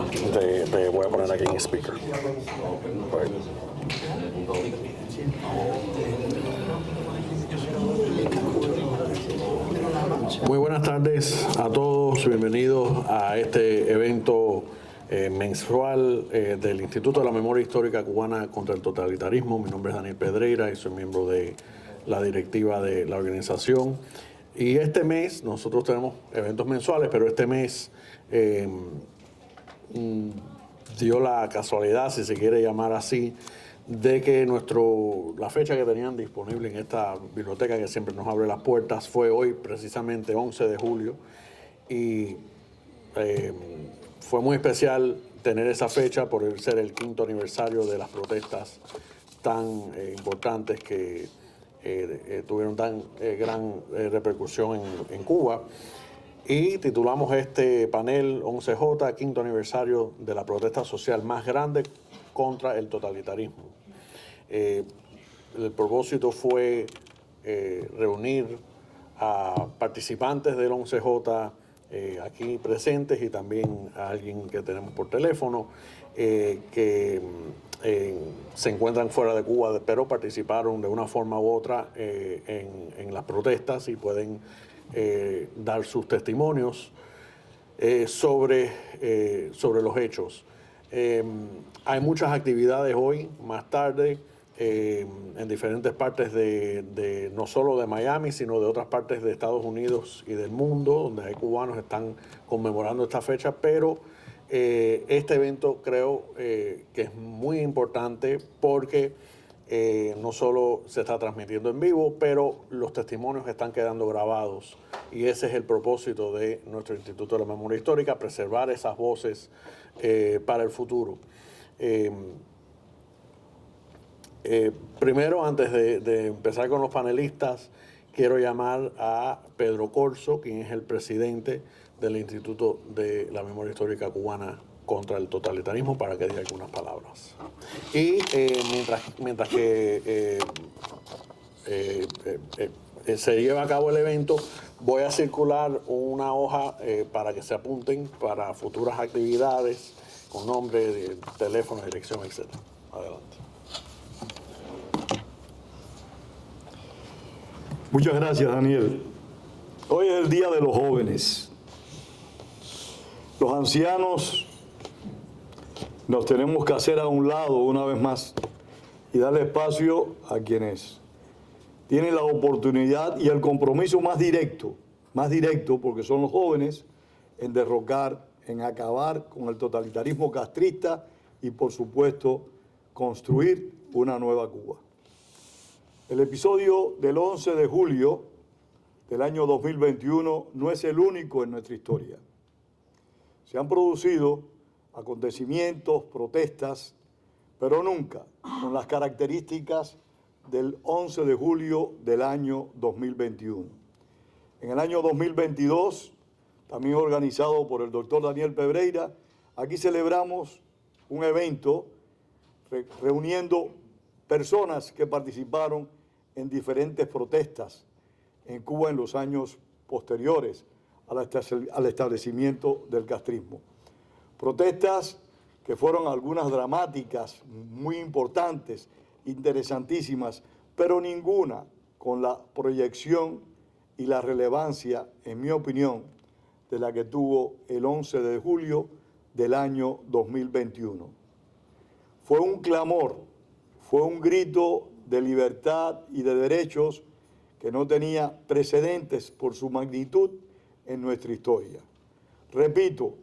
te voy a poner aquí en speaker. Muy buenas tardes a todos, bienvenidos a este evento mensual del Instituto de la Memoria Histórica Cubana contra el Totalitarismo. Mi nombre es Daniel Pedreira y soy miembro de la directiva de la organización. Y este mes, nosotros tenemos eventos mensuales, pero este mes dio la casualidad, si se quiere llamar así, de que la fecha que tenían disponible en esta biblioteca que siempre nos abre las puertas fue hoy, precisamente 11 de julio, y fue muy especial tener esa fecha por ser el 5º aniversario de las protestas tan importantes que tuvieron tan gran repercusión en Cuba. Y titulamos este panel 11J, 5º aniversario de la protesta social más grande contra el totalitarismo. El propósito fue reunir a participantes del 11J aquí presentes y también a alguien que tenemos por teléfono que se encuentran fuera de Cuba, pero participaron de una forma u otra en las protestas y pueden dar sus testimonios sobre los hechos. Hay muchas actividades hoy, más tarde, en diferentes partes no solo de Miami, sino de otras partes de Estados Unidos y del mundo, donde hay cubanos que están conmemorando esta fecha, pero este evento creo que es muy importante porque no solo se está transmitiendo en vivo, pero los testimonios están quedando grabados y ese es el propósito de nuestro Instituto de la Memoria Histórica, preservar esas voces para el futuro. Primero, antes de empezar con los panelistas, quiero llamar a Pedro Corzo, quien es el presidente del Instituto de la Memoria Histórica Cubana contra el Totalitarismo, para que diga algunas palabras. Y mientras que se lleva a cabo el evento, voy a circular una hoja para que se apunten para futuras actividades con nombre, teléfono, dirección, etc. Adelante. Muchas gracias, Daniel. Hoy es el Día de los Jóvenes. Los ancianos nos tenemos que hacer a un lado una vez más y darle espacio a quienes tienen la oportunidad y el compromiso más directo porque son los jóvenes, en derrocar, en acabar con el totalitarismo castrista y, por supuesto, construir una nueva Cuba. El episodio del 11 de julio del año 2021 no es el único en nuestra historia. Se han producido acontecimientos, protestas, pero nunca con las características del 11 de julio del año 2021. En el año 2022, también organizado por el doctor Daniel Pedreira, aquí celebramos un evento reuniendo personas que participaron en diferentes protestas en Cuba en los años posteriores al establecimiento del castrismo. Protestas que fueron algunas dramáticas, muy importantes, interesantísimas, pero ninguna con la proyección y la relevancia, en mi opinión, de la que tuvo el 11 de julio del año 2021. Fue un clamor, fue un grito de libertad y de derechos que no tenía precedentes por su magnitud en nuestra historia. Repito,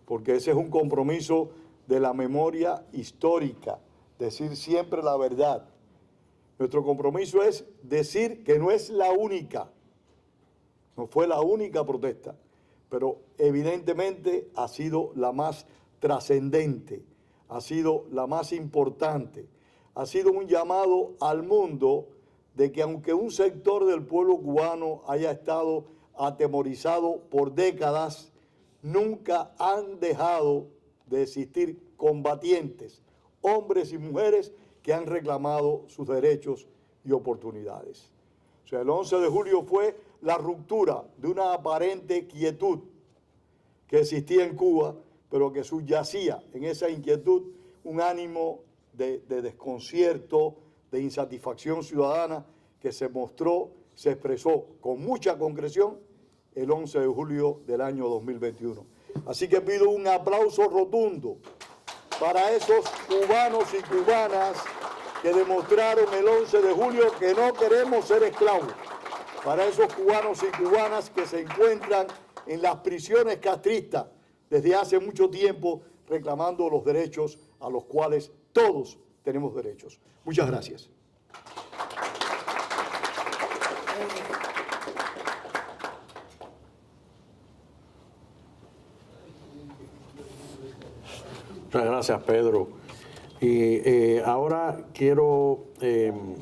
porque ese es un compromiso de la memoria histórica, decir siempre la verdad. Nuestro compromiso es decir que no es la única, no fue la única protesta, pero evidentemente ha sido la más trascendente, ha sido la más importante, ha sido un llamado al mundo de que aunque un sector del pueblo cubano haya estado atemorizado por décadas, nunca han dejado de existir combatientes, hombres y mujeres que han reclamado sus derechos y oportunidades. O sea, el 11 de julio fue la ruptura de una aparente quietud que existía en Cuba pero que subyacía en esa inquietud un ánimo de desconcierto, de insatisfacción ciudadana que se mostró, se expresó con mucha concreción el 11 de julio del año 2021. Así que pido un aplauso rotundo para esos cubanos y cubanas que demostraron el 11 de julio que no queremos ser esclavos, para esos cubanos y cubanas que se encuentran en las prisiones castristas desde hace mucho tiempo reclamando los derechos a los cuales todos tenemos derechos. Muchas gracias. Muchas gracias, Pedro. Y ahora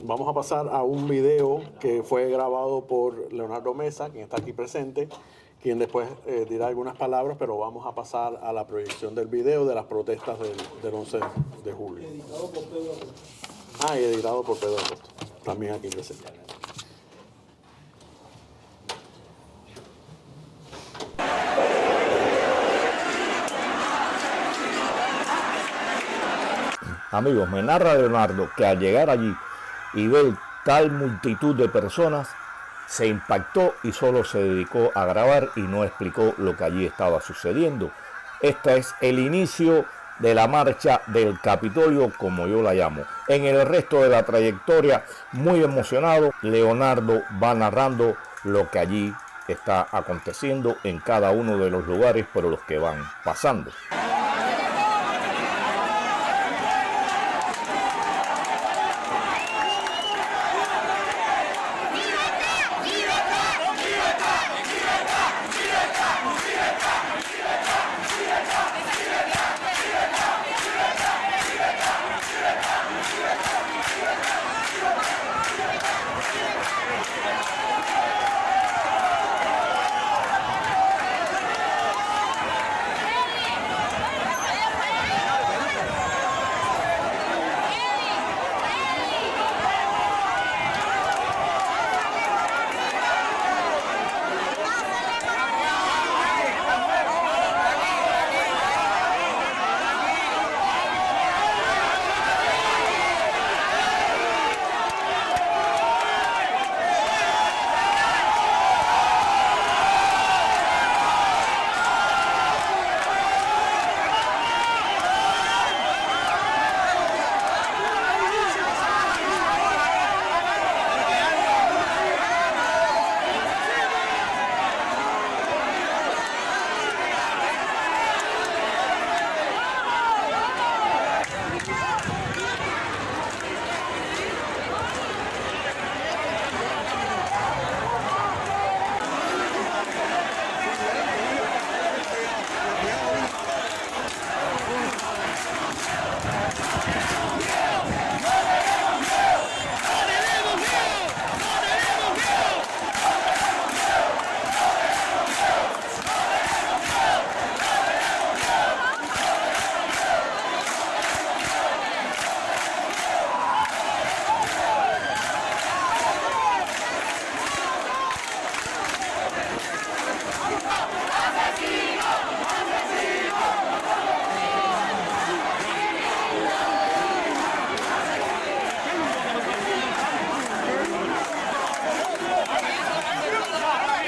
vamos a pasar a un video que fue grabado por Leonardo Mesa, quien está aquí presente, quien después dirá algunas palabras, pero vamos a pasar a la proyección del video de las protestas del 11 de julio. Editado por Pedro Acosta. Y editado por Pedro Acosta, también aquí presente. Amigos, me narra Leonardo que al llegar allí y ver tal multitud de personas, se impactó y solo se dedicó a grabar y no explicó lo que allí estaba sucediendo. Este es el inicio de la marcha del Capitolio, como yo la llamo. En el resto de la trayectoria, muy emocionado, Leonardo va narrando lo que allí está aconteciendo en cada uno de los lugares por los que van pasando.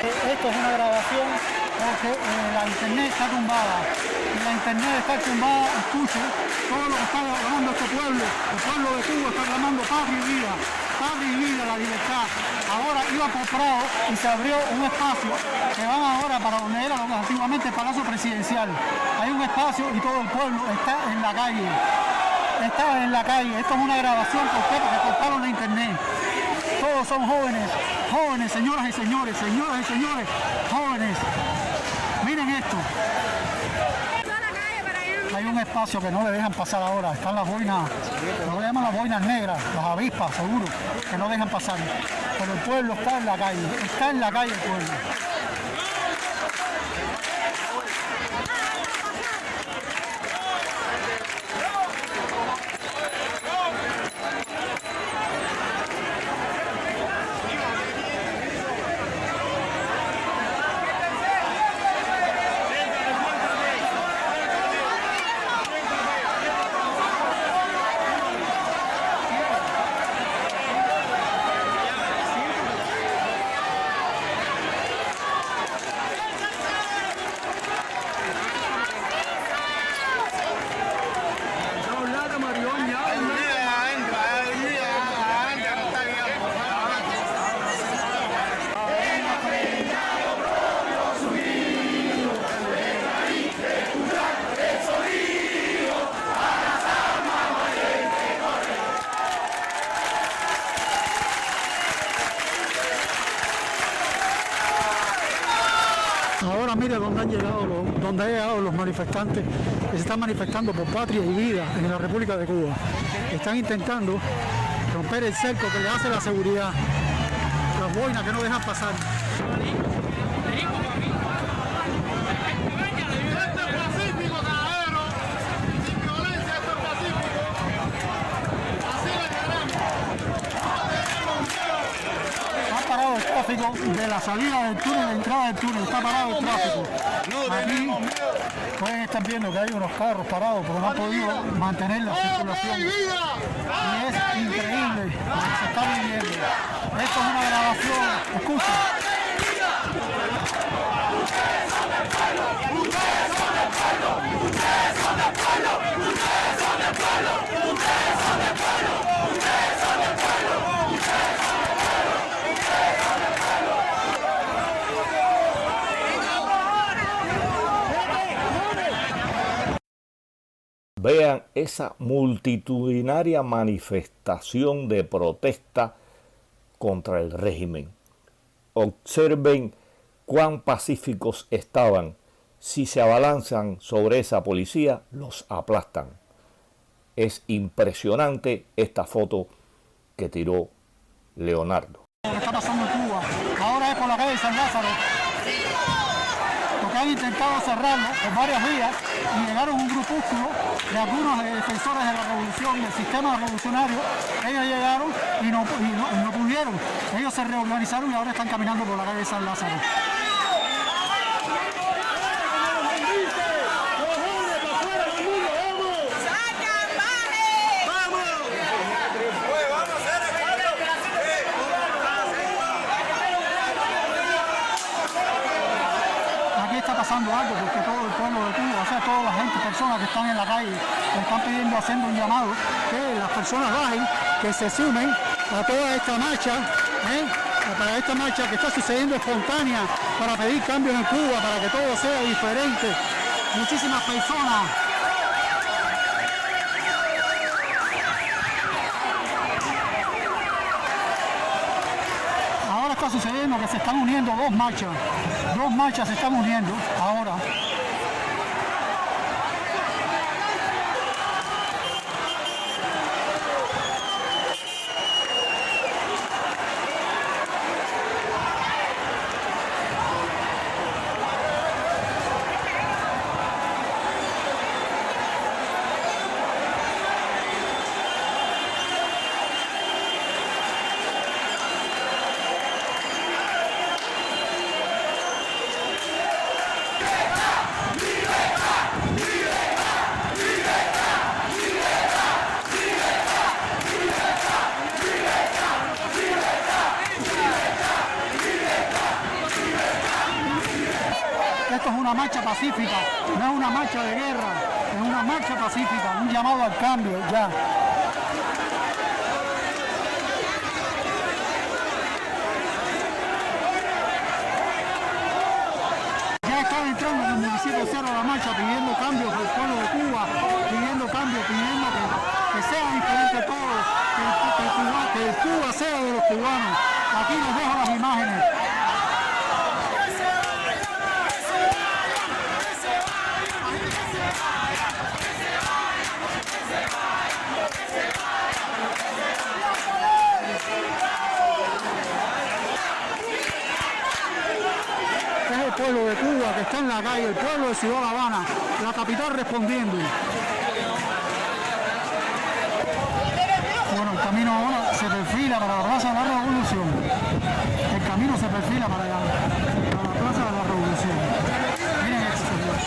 Esto es una grabación porque la internet está tumbada. Y la internet está tumbada, escuche, todo lo que está clamando este pueblo. El pueblo de Cuba está clamando patria y vida, la libertad. Ahora iba por Prado y se abrió un espacio que van ahora para donde era lo que antiguamente el Palacio Presidencial. Hay un espacio y todo el pueblo está en la calle. Está en la calle. Esto es una grabación, ¿por qué? Porque cortaron la internet. Todos son jóvenes, señoras y señores, jóvenes. Miren esto. Hay un espacio que no le dejan pasar ahora. Están las boinas, lo llaman las boinas negras, las avispas, seguro, que no dejan pasar. Pero el pueblo está en la calle el pueblo. donde han llegado los manifestantes que se están manifestando por patria y vida en la República de Cuba. Están intentando romper el cerco que le hace la seguridad, las boinas que no dejan pasar. Parado el tráfico de la salida del túnel, la entrada del túnel, está parado el tráfico. Aquí pueden estar viendo que hay unos carros parados porque no han podido mantener la circulación. Y es increíble lo que se está viviendo. Esto es una grabación, escuchen. Vean esa multitudinaria manifestación de protesta contra el régimen. Observen cuán pacíficos estaban. Si se abalanzan sobre esa policía, los aplastan. Es impresionante esta foto que tiró Leonardo. Lo que está pasando en Cuba, ahora es por la calle San Lázaro, porque han intentado cerrarlo por varias vías y llegaron un grupúsculo de algunos defensores de la revolución, del sistema revolucionario. Ellos llegaron y no pudieron. Ellos se reorganizaron y ahora están caminando por la calle San Lázaro. Está pasando algo porque todo el pueblo de Cuba, o sea, toda la gente, personas que están en la calle, le están pidiendo, haciendo un llamado, que las personas bajen, que se sumen a toda esta marcha, para esta marcha que está sucediendo espontánea, para pedir cambios en Cuba, para que todo sea diferente. Muchísimas personas. Ahora está sucediendo que se están uniendo dos marchas se están uniendo ahora. Esto es una marcha pacífica, no es una marcha de guerra, es una marcha pacífica, un llamado al cambio ya. Ya están entrando en el municipio Cerro La Marcha pidiendo cambios al pueblo de Cuba, pidiendo cambios, pidiendo que sea diferente todo, que el Cuba sea de los cubanos. Aquí les dejo las imágenes. Es el pueblo de Cuba que está en la calle, el pueblo de Ciudad La Habana, la capital respondiendo. Bueno, el camino ahora se perfila para la Plaza de la Revolución. El camino se perfila para la Plaza de la Revolución. Miren esto, señores.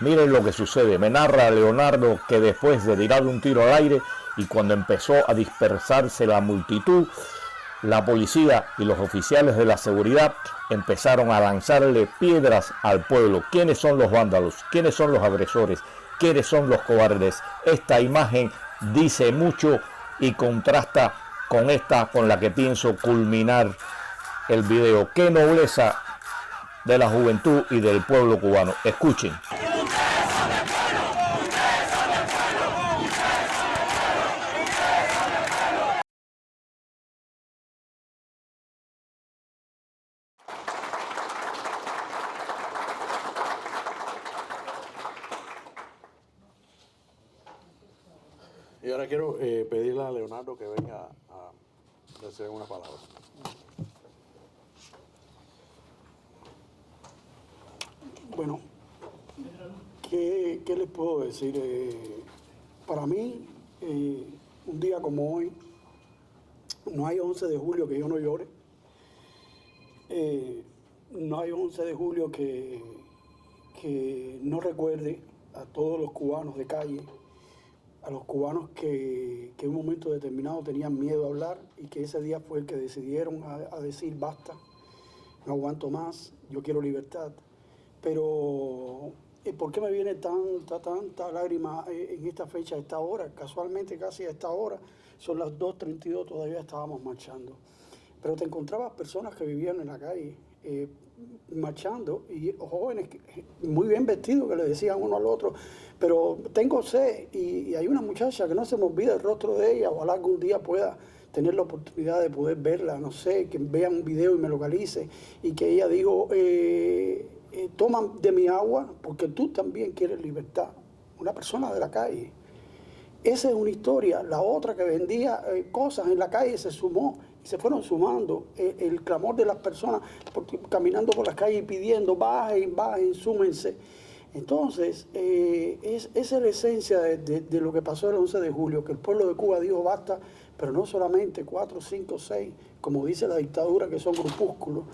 Miren lo que sucede. Me narra Leonardo que después de tirar un tiro al aire y cuando empezó a dispersarse la multitud, la policía y los oficiales de la seguridad empezaron a lanzarle piedras al pueblo. ¿Quiénes son los vándalos? ¿Quiénes son los agresores? ¿Quiénes son los cobardes? Esta imagen dice mucho y contrasta con esta con la que pienso culminar el video. Qué nobleza de la juventud y del pueblo cubano. Escuchen. Y ahora quiero pedirle a Leonardo que venga a decir unas palabras. Bueno, ¿qué les puedo decir? Para mí, un día como hoy, no hay 11 de julio que yo no llore. No hay 11 de julio que no recuerde a todos los cubanos de calle, a los cubanos que en un momento determinado tenían miedo a hablar y que ese día fue el que decidieron a decir basta, no aguanto más, yo quiero libertad. Pero ¿por qué me viene tanta lágrima en esta fecha, a esta hora? Casualmente casi a esta hora, son las 2:32, todavía estábamos marchando. Pero te encontrabas personas que vivían en la calle, marchando, y jóvenes muy bien vestidos que le decían uno al otro, pero tengo sed, y hay una muchacha que no se me olvida el rostro de ella, ojalá algún día pueda tener la oportunidad de poder verla, no sé, que vea un video y me localice, y que ella digo, toma de mi agua porque tú también quieres libertad. Una persona de la calle. Esa es una historia. La otra que vendía cosas en la calle se sumó y se fueron sumando. El clamor de las personas caminando por las calles y pidiendo bajen, bajen, súmense. Entonces, esa es la esencia de lo que pasó el 11 de julio, que el pueblo de Cuba dijo basta, pero no solamente 4, 5, 6, como dice la dictadura, que son grupúsculos.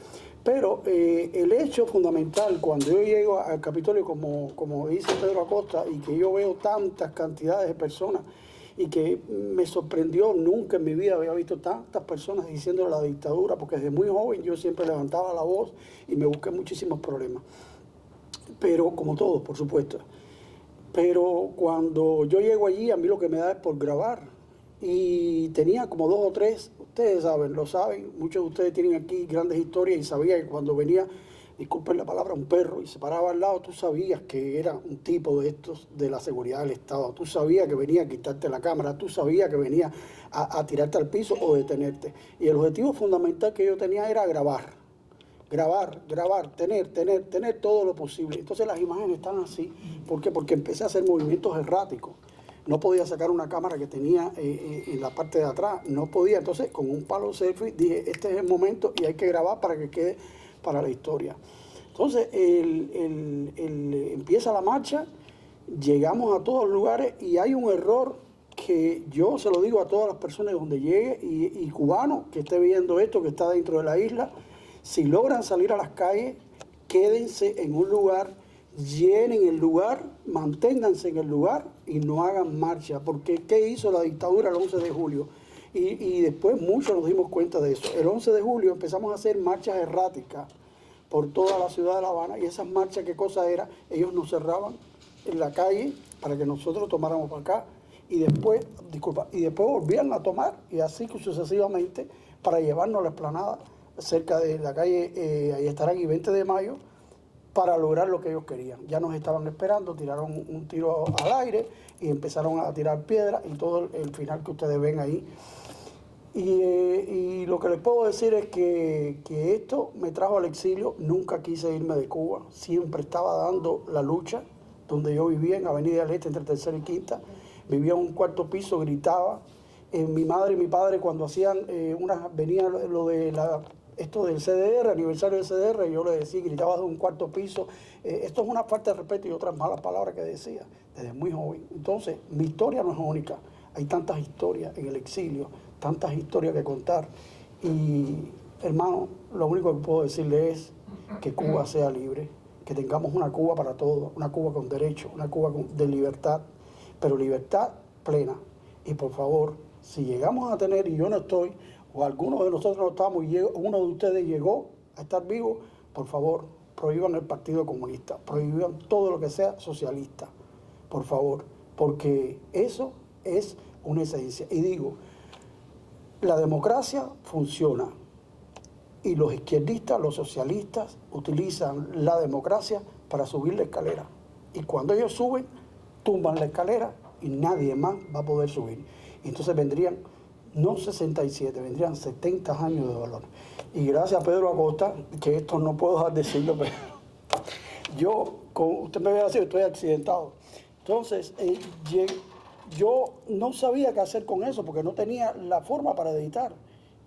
Pero el hecho fundamental, cuando yo llego al Capitolio, como dice Pedro Acosta, y que yo veo tantas cantidades de personas, y que me sorprendió, nunca en mi vida había visto tantas personas diciendo la dictadura, porque desde muy joven yo siempre levantaba la voz y me busqué muchísimos problemas. Pero como todos, por supuesto. Pero cuando yo llego allí, a mí lo que me da es por grabar. Y tenía como 2 o 3, ustedes saben, lo saben, muchos de ustedes tienen aquí grandes historias y sabía que cuando venía, disculpen la palabra, un perro y se paraba al lado, tú sabías que era un tipo de estos de la seguridad del Estado, tú sabías que venía a quitarte la cámara, tú sabías que venía a tirarte al piso o detenerte. Y el objetivo fundamental que yo tenía era grabar, tener todo lo posible. Entonces las imágenes están así. ¿Por qué? Porque empecé a hacer movimientos erráticos. No podía sacar una cámara que tenía en la parte de atrás, no podía. Entonces, con un palo selfie, dije, este es el momento y hay que grabar para que quede para la historia. Entonces, empieza la marcha, llegamos a todos los lugares y hay un error que yo se lo digo a todas las personas donde llegue y cubano que esté viendo esto, que está dentro de la isla, si logran salir a las calles, quédense en un lugar, llenen el lugar, manténganse en el lugar y no hagan marcha, porque ¿qué hizo la dictadura el 11 de julio? Y después muchos nos dimos cuenta de eso. El 11 de julio empezamos a hacer marchas erráticas por toda la ciudad de La Habana, y esas marchas, ¿qué cosa era? Ellos nos cerraban en la calle para que nosotros tomáramos para acá, y después volvían a tomar, y así sucesivamente, para llevarnos a la explanada cerca de la calle, ahí estarán, y 20 de mayo, para lograr lo que ellos querían. Ya nos estaban esperando, tiraron un tiro al aire y empezaron a tirar piedras y todo el final que ustedes ven ahí. Y lo que les puedo decir es que esto me trajo al exilio. Nunca quise irme de Cuba, siempre estaba dando la lucha. Donde yo vivía, en Avenida del Este, entre Tercera y Quinta, vivía en un 4º piso, gritaba. Mi madre y mi padre, cuando hacían venía lo de esto del CDR, aniversario del CDR, yo le decía, gritaba de un 4º piso, esto es una falta de respeto y otras malas palabras que decía desde muy joven. Entonces, mi historia no es única, hay tantas historias en el exilio, tantas historias que contar, y hermano, lo único que puedo decirle es que Cuba sea libre, que tengamos una Cuba para todos, una Cuba con derecho, una Cuba de libertad, pero libertad plena. Y por favor, si llegamos a tener, y yo no estoy, o algunos de nosotros no estamos, y uno de ustedes llegó a estar vivo, por favor, prohíban el Partido Comunista, prohíban todo lo que sea socialista, por favor, porque eso es una esencia. Y digo, la democracia funciona y los izquierdistas, los socialistas utilizan la democracia para subir la escalera. Y cuando ellos suben, tumban la escalera y nadie más va a poder subir. Y entonces vendrían, no 67, vendrían 70 años de dolor. Y gracias a Pedro Acosta, que esto no puedo dejar de decirlo, pero usted me ve así, estoy accidentado. Entonces, yo no sabía qué hacer con eso porque no tenía la forma para editar.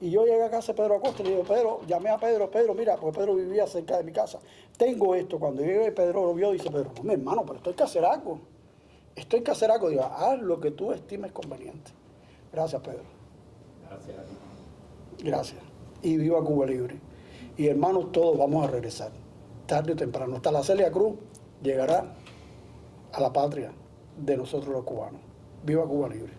Y yo llegué a casa de Pedro Acosta y le digo, Pedro, llamé a Pedro, mira, porque Pedro vivía cerca de mi casa. Tengo esto. Cuando llegué, Pedro lo vio y dice, Pedro, no, mi hermano, pero esto hay que hacer algo. Digo, haz lo que tú estimes conveniente. Gracias, Pedro. Gracias. Gracias. Y viva Cuba Libre. Y hermanos, todos vamos a regresar, tarde o temprano. Hasta la Celia Cruz llegará a la patria de nosotros los cubanos. Viva Cuba Libre.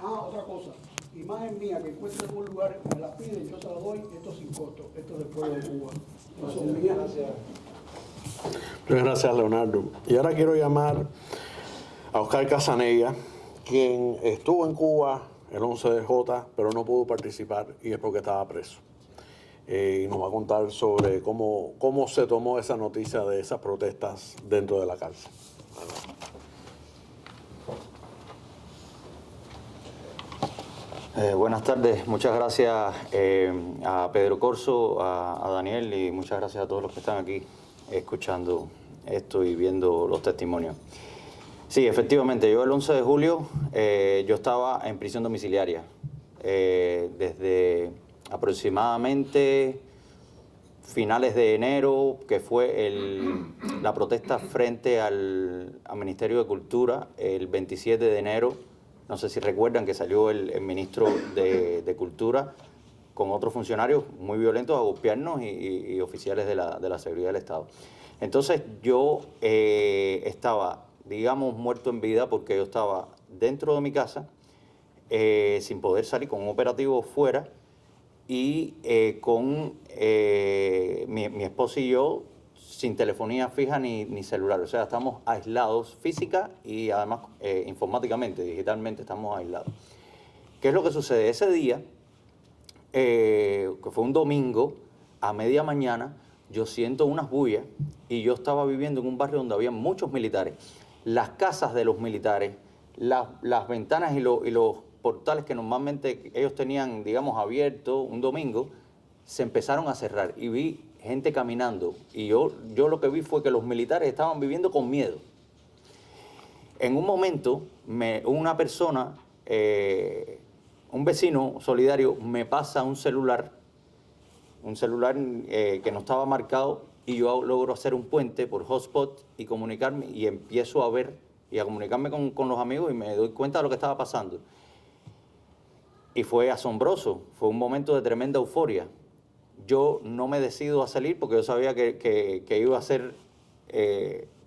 Otra cosa, imagen mía que encuentre en algún lugar, me la piden, yo se la doy, esto sin costo, esto es del pueblo de Cuba. No son mías. Muchas gracias, Leonardo. Y ahora quiero llamar a Oscar Casanella, quien estuvo en Cuba el 11 de J, pero no pudo participar y es porque estaba preso. Y nos va a contar sobre cómo se tomó esa noticia de esas protestas dentro de la cárcel. Buenas tardes, muchas gracias a Pedro Corso, a Daniel y muchas gracias a todos los que están aquí escuchando esto y viendo los testimonios. Sí, efectivamente, yo el 11 de julio yo estaba en prisión domiciliaria desde aproximadamente finales de enero, que fue la protesta frente al Ministerio de Cultura, el 27 de enero. No sé si recuerdan que salió el ministro de Cultura con otros funcionarios muy violentos a golpearnos y oficiales de la seguridad del Estado. Entonces yo estaba, digamos, muerto en vida porque yo estaba dentro de mi casa sin poder salir, con un operativo fuera y con mi esposa y yo sin telefonía fija ni celular. O sea, estamos aislados física y además informáticamente, digitalmente estamos aislados. ¿Qué es lo que sucede? Ese día, que fue un domingo, a media mañana, yo siento unas bullas y yo estaba viviendo en un barrio donde había muchos militares. Las casas de los militares, las ventanas y los portales que normalmente ellos tenían, digamos, abiertos un domingo, se empezaron a cerrar y vi gente caminando y yo lo que vi fue que los militares estaban viviendo con miedo. En un momento, una persona, un vecino solidario, me pasa un celular que no estaba marcado y yo logro hacer un puente por hotspot y comunicarme y empiezo a ver y a comunicarme con los amigos y me doy cuenta de lo que estaba pasando. Y fue asombroso, fue un momento de tremenda euforia. Yo no me decido a salir porque yo sabía que iba a ser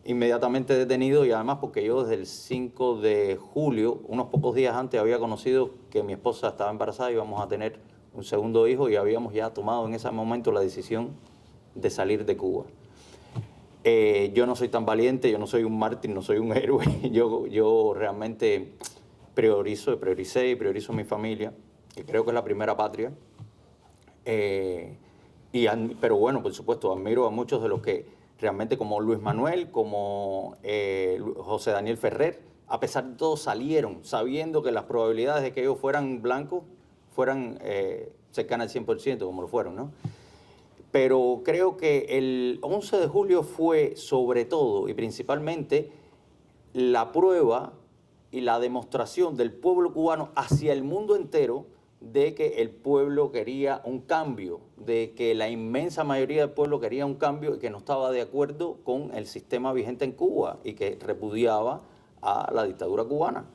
inmediatamente detenido y además porque yo desde el 5 de julio, unos pocos días antes, había conocido que mi esposa estaba embarazada y íbamos a tener un segundo hijo y habíamos ya tomado en ese momento la decisión de salir de Cuba. Yo no soy tan valiente, yo no soy un mártir, no soy un héroe. Yo realmente prioricé y priorizo mi familia, que creo que es la primera patria. Pero bueno, por supuesto, admiro a muchos de los que realmente, como Luis Manuel, como José Daniel Ferrer, a pesar de todo salieron sabiendo que las probabilidades de que ellos fueran blancos fueran cercanas al 100%, como lo fueron, ¿no? Pero creo que el 11 de julio fue sobre todo y principalmente la prueba y la demostración del pueblo cubano hacia el mundo entero de que el pueblo quería un cambio, de que la inmensa mayoría del pueblo quería un cambio y que no estaba de acuerdo con el sistema vigente en Cuba y que repudiaba a la dictadura cubana.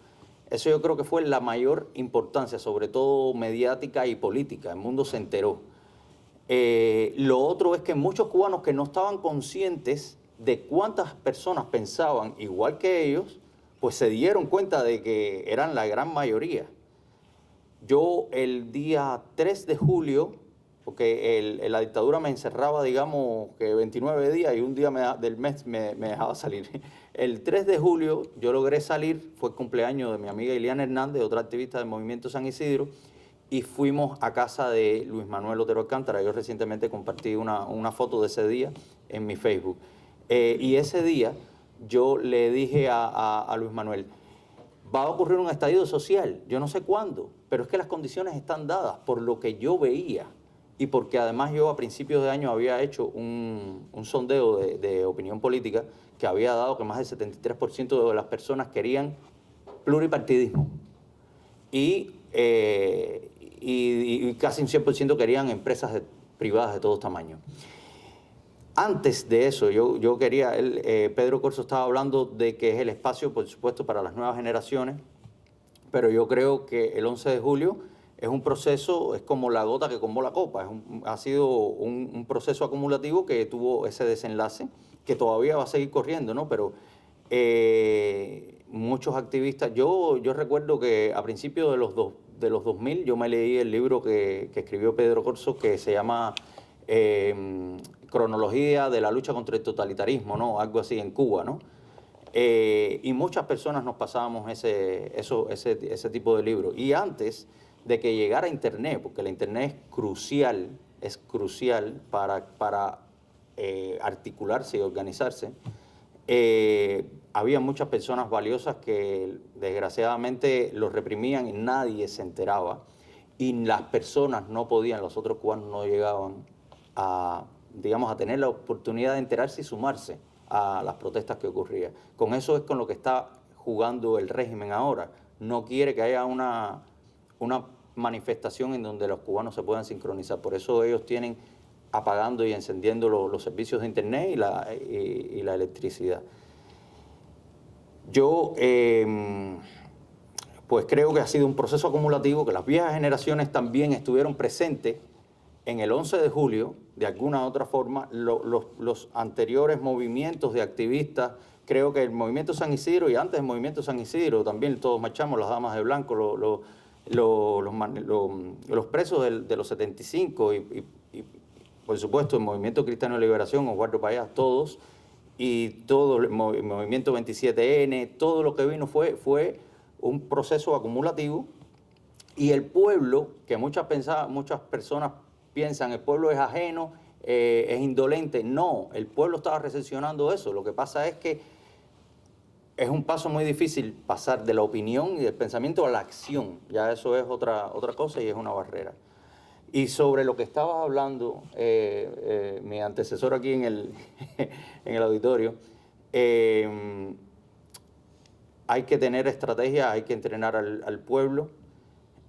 Eso yo creo que fue la mayor importancia, sobre todo mediática y política. El mundo se enteró. Lo otro es que muchos cubanos que no estaban conscientes de cuántas personas pensaban igual que ellos, pues se dieron cuenta de que eran la gran mayoría. Yo el día 3 de julio, porque la dictadura me encerraba, digamos, que 29 días y un día del mes me dejaba salir. El 3 de julio yo logré salir, fue el cumpleaños de mi amiga Iliana Hernández, otra activista del Movimiento San Isidro, y fuimos a casa de Luis Manuel Otero Alcántara. Yo recientemente compartí una foto de ese día en mi Facebook. Y ese día yo le dije a Luis Manuel, va a ocurrir un estallido social, yo no sé cuándo, pero es que las condiciones están dadas por lo que yo veía y porque además yo a principios de año había hecho un sondeo de opinión política que había dado que más del 73% de las personas querían pluripartidismo y casi un 100% querían empresas privadas de todos tamaños. Antes de eso, yo quería, Pedro Corso estaba hablando de que es el espacio, por supuesto, para las nuevas generaciones, pero yo creo que el 11 de julio es un proceso, es como la gota que colmó la copa, ha sido un proceso acumulativo que tuvo ese desenlace, que todavía va a seguir corriendo, ¿no? Pero muchos activistas, yo recuerdo que a principios de los 2000 yo me leí el libro que escribió Pedro Corso que se llama Cronología de la lucha contra el totalitarismo, ¿no? Algo así en Cuba, ¿no? Y muchas personas nos pasábamos ese tipo de libros. Y antes de que llegara Internet, porque la Internet es crucial para articularse y organizarse, había muchas personas valiosas que desgraciadamente los reprimían y nadie se enteraba. Y las personas no podían, los otros cubanos no llegaban a tener la oportunidad de enterarse y sumarse a las protestas que ocurrían. Con eso es con lo que está jugando el régimen ahora. No quiere que haya una manifestación en donde los cubanos se puedan sincronizar. Por eso ellos tienen apagando y encendiendo los servicios de Internet y la electricidad. Yo pues creo que ha sido un proceso acumulativo, que las viejas generaciones también estuvieron presentes en el 11 de julio, de alguna u otra forma. Los anteriores movimientos de activistas, creo que el Movimiento San Isidro y antes del Movimiento San Isidro, también todos marchamos, las damas de blanco, los presos de los 75 y por supuesto el Movimiento Cristiano de Liberación, Osvaldo Payá, todos, y todo el Movimiento 27N, todo lo que vino fue un proceso acumulativo, y el pueblo, que muchas personas piensan, el pueblo es ajeno, es indolente. No, el pueblo estaba recepcionando eso. Lo que pasa es que es un paso muy difícil pasar de la opinión y del pensamiento a la acción. Ya eso es otra cosa y es una barrera. Y sobre lo que estaba hablando mi antecesor aquí en el auditorio, hay que tener estrategia, hay que entrenar al pueblo.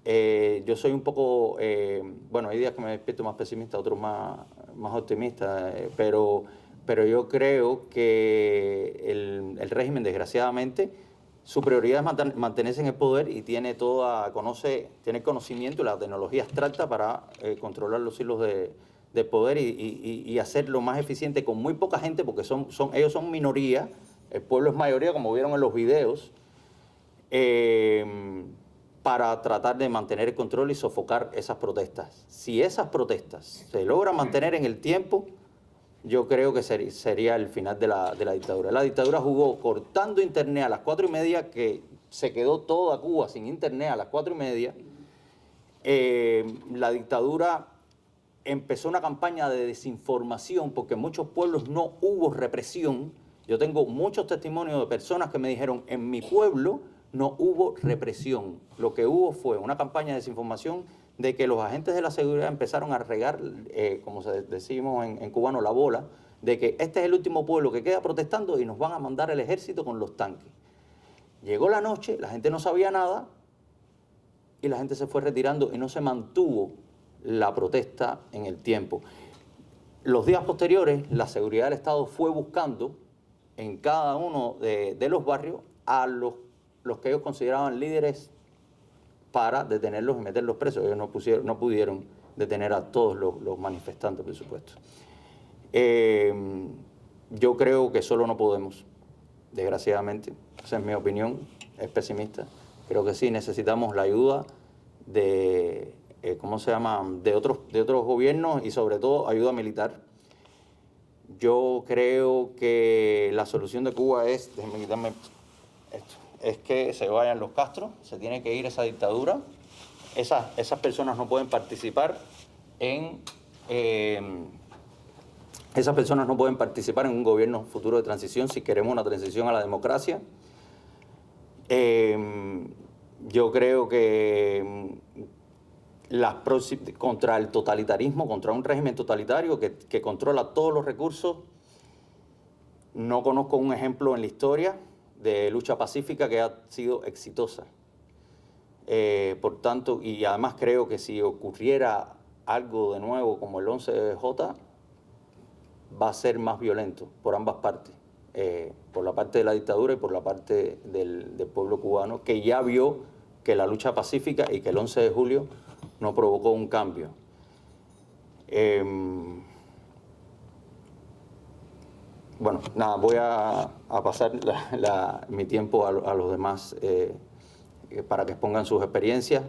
Yo soy un poco, hay días que me despierto más pesimista, otros más optimista, pero yo creo que el régimen, desgraciadamente, su prioridad es mantenerse en el poder y tiene el conocimiento y la tecnología abstracta para controlar los hilos de poder y hacerlo más eficiente con muy poca gente, porque ellos son minoría, el pueblo es mayoría, como vieron en los videos, para tratar de mantener el control y sofocar esas protestas. Si esas protestas se logran mantener en el tiempo, yo creo que sería el final de la dictadura. La dictadura jugó cortando Internet a las 4:30, que se quedó toda Cuba sin Internet a las 4:30. La dictadura empezó una campaña de desinformación porque en muchos pueblos no hubo represión. Yo tengo muchos testimonios de personas que me dijeron, en mi pueblo no hubo represión. Lo que hubo fue una campaña de desinformación de que los agentes de la seguridad empezaron a regar, como decimos en cubano, la bola, de que este es el último pueblo que queda protestando y nos van a mandar el ejército con los tanques. Llegó la noche, la gente no sabía nada y la gente se fue retirando y no se mantuvo la protesta en el tiempo. Los días posteriores, la seguridad del Estado fue buscando en cada uno de los barrios a los que ellos consideraban líderes para detenerlos y meterlos presos. Ellos no pudieron detener a todos los manifestantes, por supuesto. Yo creo que solo no podemos, desgraciadamente. Esa es mi opinión, es pesimista. Creo que sí, necesitamos la ayuda de ¿cómo se llama?, de otros gobiernos y sobre todo ayuda militar. Yo creo que la solución de Cuba es, déjenme quitarme esto, es que se vayan los Castro, se tiene que ir esa dictadura. Esas personas no pueden participar en un gobierno futuro de transición si queremos una transición a la democracia. Yo creo que contra el totalitarismo, contra un régimen totalitario que controla todos los recursos, no conozco un ejemplo en la historia de lucha pacífica que ha sido exitosa. Por tanto, y además creo que si ocurriera algo de nuevo como el 11J, va a ser más violento por ambas partes, por la parte de la dictadura y por la parte del pueblo cubano, que ya vio que la lucha pacífica y que el 11 de julio no provocó un cambio. Bueno, nada, voy a pasar mi tiempo a los demás para que expongan sus experiencias.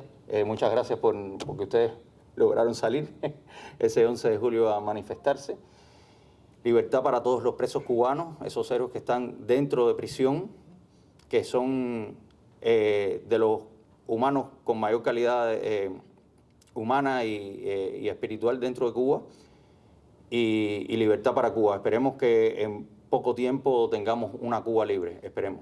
Muchas gracias porque ustedes lograron salir ese 11 de julio a manifestarse. Libertad para todos los presos cubanos, esos héroes que están dentro de prisión, que son de los humanos con mayor calidad humana y espiritual dentro de Cuba, y libertad para Cuba. Esperemos que en poco tiempo tengamos una Cuba libre, esperemos.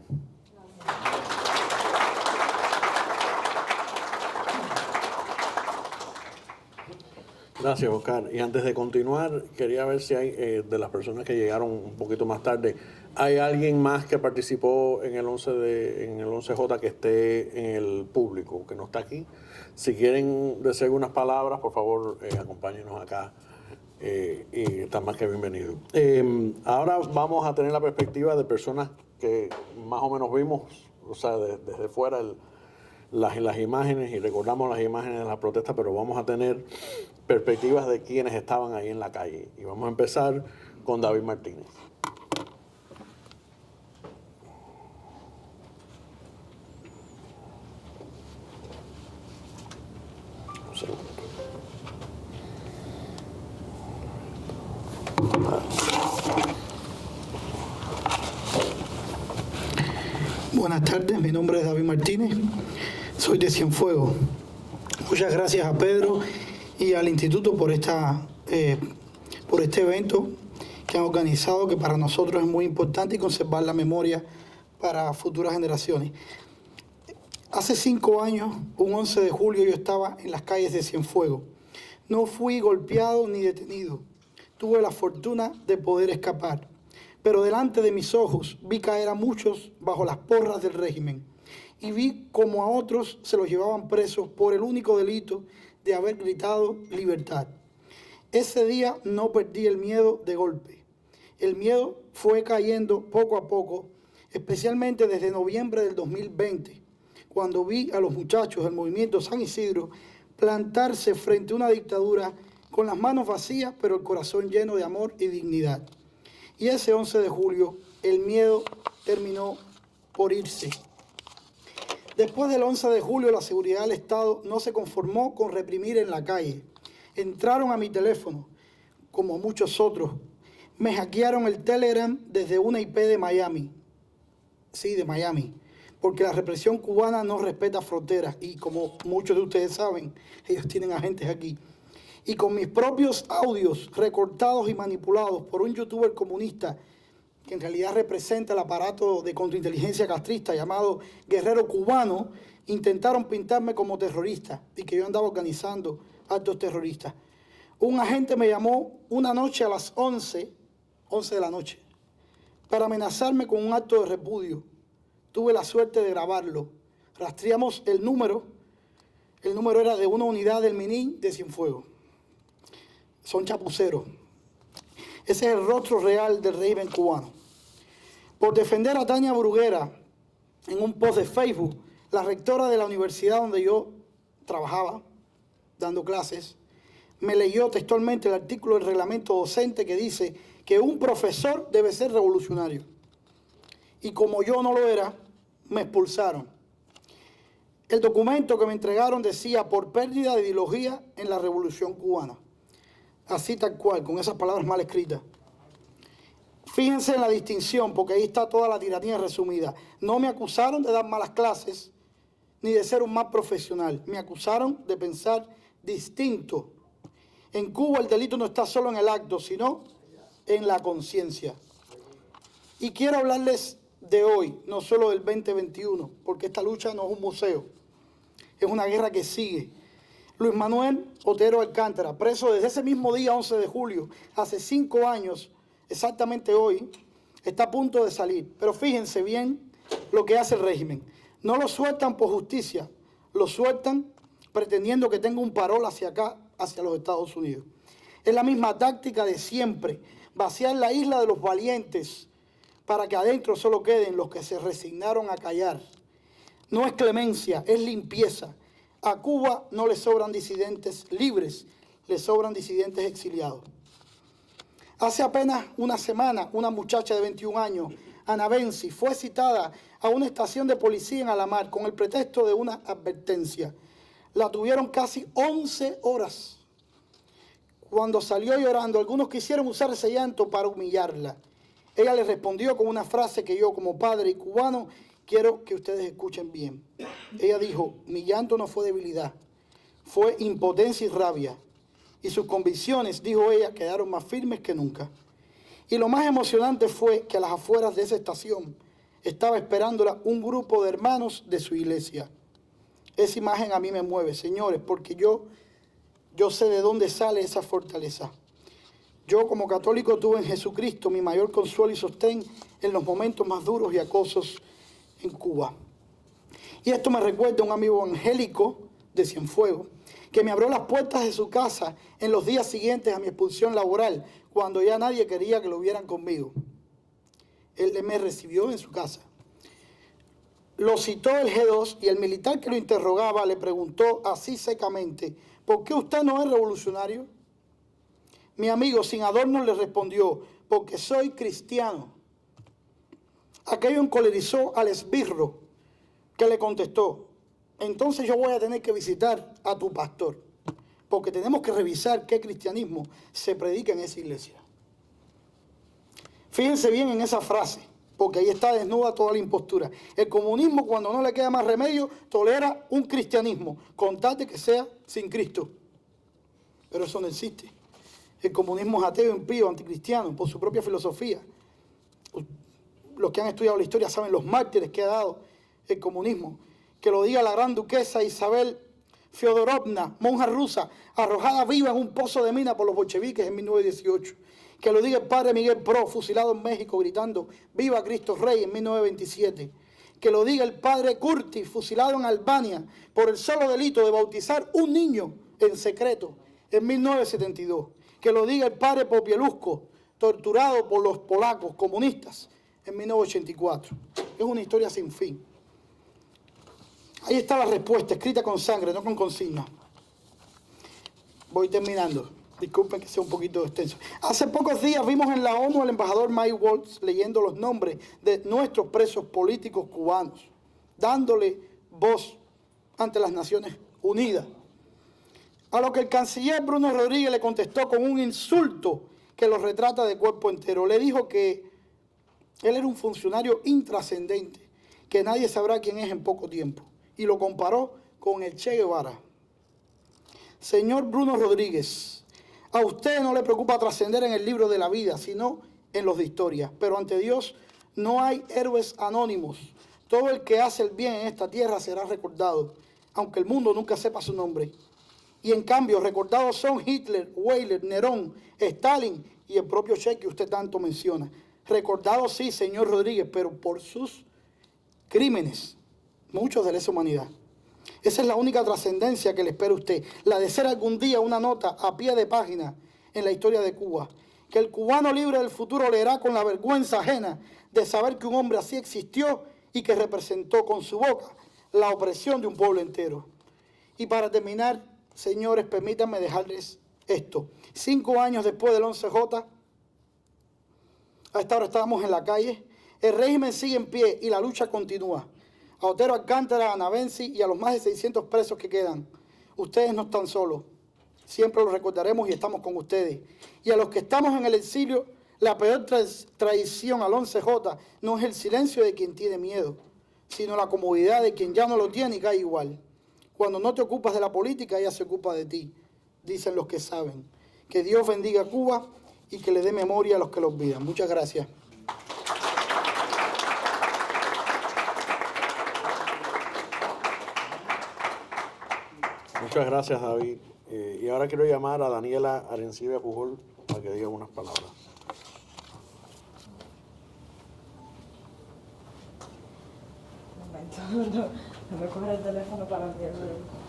Gracias, Oscar. Y antes de continuar, quería ver si hay, de las personas que llegaron un poquito más tarde, ¿hay alguien más que participó en el 11J que esté en el público, que no está aquí? Si quieren decir algunas palabras, por favor, acompáñenos acá. Y están más que bienvenidos. Ahora vamos a tener la perspectiva de personas que más o menos vimos, o sea, desde fuera las imágenes, y recordamos las imágenes de la protesta, pero vamos a tener perspectivas de quienes estaban ahí en la calle. Y vamos a empezar con David Martínez. Un segundo. Buenas tardes, mi nombre es David Martínez, soy de Cienfuegos. Muchas gracias a Pedro y al Instituto por este evento que han organizado, que para nosotros es muy importante, y conservar la memoria para futuras generaciones. Hace 5 años, un 11 de julio, yo estaba en las calles de Cienfuegos. No fui golpeado ni detenido. Tuve la fortuna de poder escapar. Pero delante de mis ojos vi caer a muchos bajo las porras del régimen y vi como a otros se los llevaban presos por el único delito de haber gritado libertad. Ese día no perdí el miedo de golpe. El miedo fue cayendo poco a poco, especialmente desde noviembre del 2020, cuando vi a los muchachos del movimiento San Isidro plantarse frente a una dictadura con las manos vacías, pero el corazón lleno de amor y dignidad. Y ese 11 de julio, el miedo terminó por irse. Después del 11 de julio, la seguridad del Estado no se conformó con reprimir en la calle. Entraron a mi teléfono, como muchos otros. Me hackearon el Telegram desde una IP de Miami. Sí, de Miami. Porque la represión cubana no respeta fronteras. Y como muchos de ustedes saben, ellos tienen agentes aquí. Y con mis propios audios recortados y manipulados por un youtuber comunista que en realidad representa el aparato de contrainteligencia castrista llamado Guerrero Cubano, intentaron pintarme como terrorista y que yo andaba organizando actos terroristas. Un agente me llamó una noche a las 11 de la noche, para amenazarme con un acto de repudio. Tuve la suerte de grabarlo. Rastreamos el número era de una unidad del MININ de Cienfuegos. Son chapuceros. Ese es el rostro real del régimen cubano. Por defender a Tania Bruguera en un post de Facebook, la rectora de la universidad donde yo trabajaba, dando clases, me leyó textualmente el artículo del reglamento docente que dice que un profesor debe ser revolucionario. Y como yo no lo era, me expulsaron. El documento que me entregaron decía: por pérdida de ideología en la Revolución Cubana. Así tal cual, con esas palabras mal escritas. Fíjense en la distinción, porque ahí está toda la tiranía resumida. No me acusaron de dar malas clases, ni de ser un mal profesional. Me acusaron de pensar distinto. En Cuba el delito no está solo en el acto, sino en la conciencia. Y quiero hablarles de hoy, no solo del 2021, porque esta lucha no es un museo, es una guerra que sigue. Luis Manuel Otero Alcántara, preso desde ese mismo día 11 de julio, hace 5 años, exactamente hoy, está a punto de salir. Pero fíjense bien lo que hace el régimen. No lo sueltan por justicia, lo sueltan pretendiendo que tenga un parol hacia acá, hacia los Estados Unidos. Es la misma táctica de siempre, vaciar la isla de los valientes para que adentro solo queden los que se resignaron a callar. No es clemencia, es limpieza. A Cuba no le sobran disidentes libres, le sobran disidentes exiliados. Hace apenas una semana, una muchacha de 21 años, Ana Benzi, fue citada a una estación de policía en Alamar con el pretexto de una advertencia. La tuvieron casi 11 horas. Cuando salió llorando, algunos quisieron usar ese llanto para humillarla. Ella le respondió con una frase que yo, como padre y cubano, quiero que ustedes escuchen bien. Ella dijo: mi llanto no fue debilidad, fue impotencia y rabia. Y sus convicciones, dijo ella, quedaron más firmes que nunca. Y lo más emocionante fue que a las afueras de esa estación estaba esperándola un grupo de hermanos de su iglesia. Esa imagen a mí me mueve, señores, porque yo sé de dónde sale esa fortaleza. Yo como católico tuve en Jesucristo mi mayor consuelo y sostén en los momentos más duros y acosos en Cuba. Y esto me recuerda a un amigo evangélico de Cienfuegos que me abrió las puertas de su casa en los días siguientes a mi expulsión laboral, cuando ya nadie quería que lo vieran conmigo. Él me recibió en su casa. Lo citó el G2 y el militar que lo interrogaba le preguntó así secamente: ¿por qué usted no es revolucionario? Mi amigo sin adorno le respondió: porque soy cristiano. Aquello encolerizó al esbirro, que le contestó: entonces yo voy a tener que visitar a tu pastor, porque tenemos que revisar qué cristianismo se predica en esa iglesia. Fíjense bien en esa frase, porque ahí está desnuda toda la impostura. El comunismo, cuando no le queda más remedio, tolera un cristianismo, con tal de que sea sin Cristo. Pero eso no existe. El comunismo es ateo, impío, anticristiano, por su propia filosofía. Los que han estudiado la historia saben los mártires que ha dado el comunismo. Que lo diga la gran duquesa Isabel Feodorovna, monja rusa, arrojada viva en un pozo de mina por los bolcheviques en 1918. Que lo diga el padre Miguel Pro, fusilado en México, gritando «Viva Cristo Rey» en 1927. Que lo diga el padre Curti, fusilado en Albania por el solo delito de bautizar un niño en secreto en 1972. Que lo diga el padre Popielusco, torturado por los polacos comunistas en 1984. Es una historia sin fin. Ahí está la respuesta, escrita con sangre, no con consigna. Voy terminando. Disculpen que sea un poquito extenso. Hace pocos días vimos en la ONU al embajador Mike Waltz leyendo los nombres de nuestros presos políticos cubanos, dándole voz ante las Naciones Unidas. A lo que el canciller Bruno Rodríguez le contestó con un insulto que lo retrata de cuerpo entero. Le dijo que él era un funcionario intrascendente, que nadie sabrá quién es en poco tiempo. Y lo comparó con el Che Guevara. Señor Bruno Rodríguez, a usted no le preocupa trascender en el libro de la vida, sino en los de historia. Pero ante Dios no hay héroes anónimos. Todo el que hace el bien en esta tierra será recordado, aunque el mundo nunca sepa su nombre. Y en cambio, recordados son Hitler, Weiler, Nerón, Stalin y el propio Che que usted tanto menciona. Recordados sí, señor Rodríguez, pero por sus crímenes, muchos de lesa humanidad. Esa es la única trascendencia que le espera a usted, la de ser algún día una nota a pie de página en la historia de Cuba, que el cubano libre del futuro leerá con la vergüenza ajena de saber que un hombre así existió y que representó con su boca la opresión de un pueblo entero. Y para terminar, señores, permítanme dejarles esto. 5 años después del 11J, a esta hora estábamos en la calle, el régimen sigue en pie y la lucha continúa. A Otero Alcántara, a Navenci y a los más de 600 presos que quedan. Ustedes no están solos. Siempre los recordaremos y estamos con ustedes. Y a los que estamos en el exilio, la peor traición al 11J no es el silencio de quien tiene miedo, sino la comodidad de quien ya no lo tiene y cae igual. Cuando no te ocupas de la política, ella se ocupa de ti, dicen los que saben. Que Dios bendiga a Cuba y que le dé memoria a los que lo olvidan. Muchas gracias. Muchas gracias, David. Y ahora quiero llamar a Daniela Arencibia Pujol para que diga unas palabras. Un momento, no me coge el teléfono para enviarlo.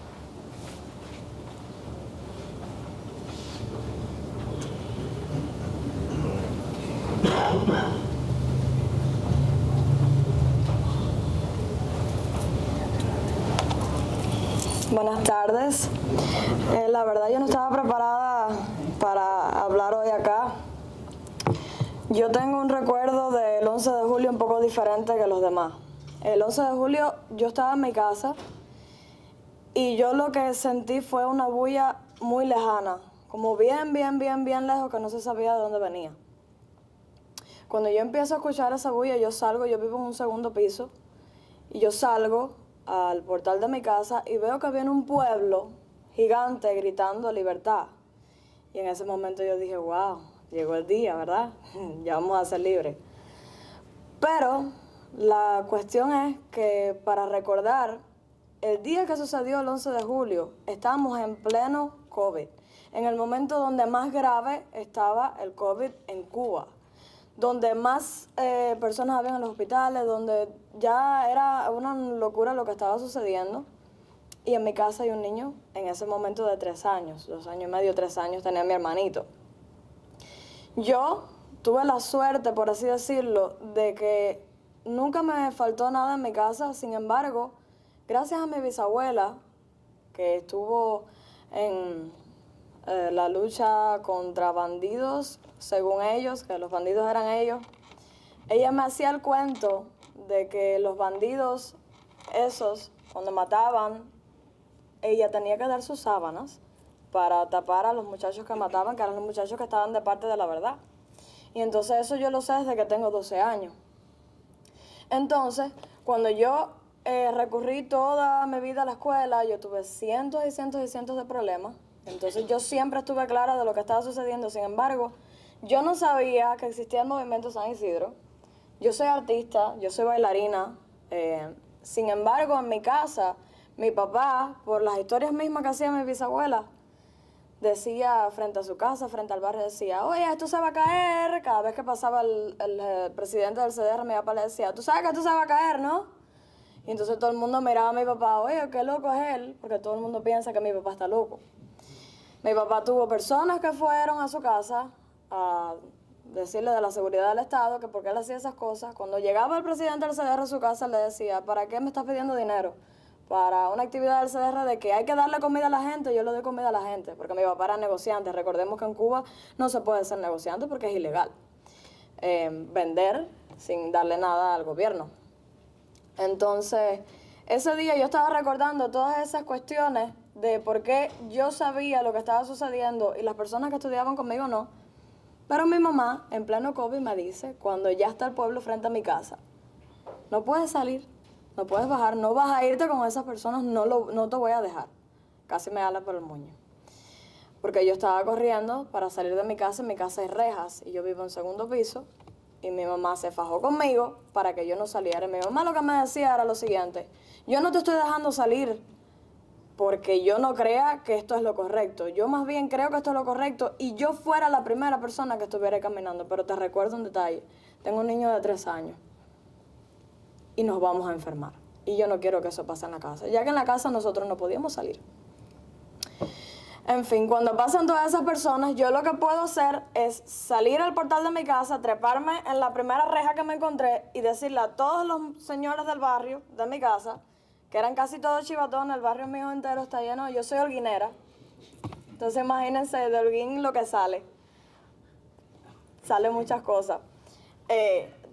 Buenas tardes. La verdad yo no estaba preparada para hablar hoy acá. Yo tengo un recuerdo del 11 de julio un poco diferente que los demás. El 11 de julio yo estaba en mi casa y yo lo que sentí fue una bulla muy lejana, como bien lejos, que no se sabía de dónde venía. Cuando yo empiezo a escuchar esa bulla, yo salgo, yo vivo en un segundo piso, y yo salgo al portal de mi casa y veo que viene un pueblo gigante gritando libertad. Y en ese momento yo dije, wow, llegó el día, ¿verdad? Ya vamos a ser libres. Pero la cuestión es que para recordar, el día que sucedió el 11 de julio, estábamos en pleno COVID, en el momento donde más grave estaba el COVID en Cuba, donde más personas habían en los hospitales, donde ya era una locura lo que estaba sucediendo. Y en mi casa hay un niño en ese momento de 3 años, 2 años y medio, 3 años, tenía mi hermanito. Yo tuve la suerte, por así decirlo, de que nunca me faltó nada en mi casa. Sin embargo, gracias a mi bisabuela, que estuvo en la lucha contra bandidos, según ellos, que los bandidos eran ellos, ella me hacía el cuento de que los bandidos esos, cuando mataban, ella tenía que dar sus sábanas para tapar a los muchachos que mataban, que eran los muchachos que estaban de parte de la verdad. Y entonces eso yo lo sé desde que tengo 12 años. Entonces, cuando yo recurrí toda mi vida a la escuela, yo tuve cientos y cientos y cientos de problemas. Entonces yo siempre estuve clara de lo que estaba sucediendo. Sin embargo, yo no sabía que existía el movimiento San Isidro. Yo soy artista, yo soy bailarina. Sin embargo, en mi casa, mi papá, por las historias mismas que hacía mi bisabuela, decía frente a su casa, frente al barrio, decía, oye, esto se va a caer. Cada vez que pasaba el presidente del CDR, mi papá le decía, tú sabes que esto se va a caer, ¿no? Y entonces todo el mundo miraba a mi papá, oye, qué loco es él, porque todo el mundo piensa que mi papá está loco. Mi papá tuvo personas que fueron a su casa a decirle de la seguridad del Estado, que por qué él hacía esas cosas. Cuando llegaba el presidente del CDR a su casa, le decía, ¿para qué me estás pidiendo dinero? Para una actividad del CDR de que hay que darle comida a la gente, yo le doy comida a la gente, porque mi papá era negociante. Recordemos que en Cuba no se puede ser negociante porque es ilegal vender sin darle nada al gobierno. Entonces, ese día yo estaba recordando todas esas cuestiones de por qué yo sabía lo que estaba sucediendo y las personas que estudiaban conmigo no. Pero mi mamá, en pleno COVID, me dice, cuando ya está el pueblo frente a mi casa, no puedes salir, no puedes bajar, no vas a irte con esas personas, no te voy a dejar. Casi me habla por el moño. Porque yo estaba corriendo para salir de mi casa, en mi casa hay rejas, y yo vivo en segundo piso, y mi mamá se fajó conmigo para que yo no saliera. Y mi mamá lo que me decía era lo siguiente, yo no te estoy dejando salir porque yo no crea que esto es lo correcto. Yo más bien creo que esto es lo correcto y yo fuera la primera persona que estuviera caminando. Pero te recuerdo un detalle. Tengo un niño de 3 años y nos vamos a enfermar. Y yo no quiero que eso pase en la casa, ya que en la casa nosotros no podíamos salir. En fin, cuando pasan todas esas personas, yo lo que puedo hacer es salir al portal de mi casa, treparme en la primera reja que me encontré y decirle a todos los señores del barrio, de mi casa, que eran casi todos chivatones, el barrio mío entero está lleno, yo soy holguinera. Entonces imagínense de Holguín lo que sale. Sale muchas cosas.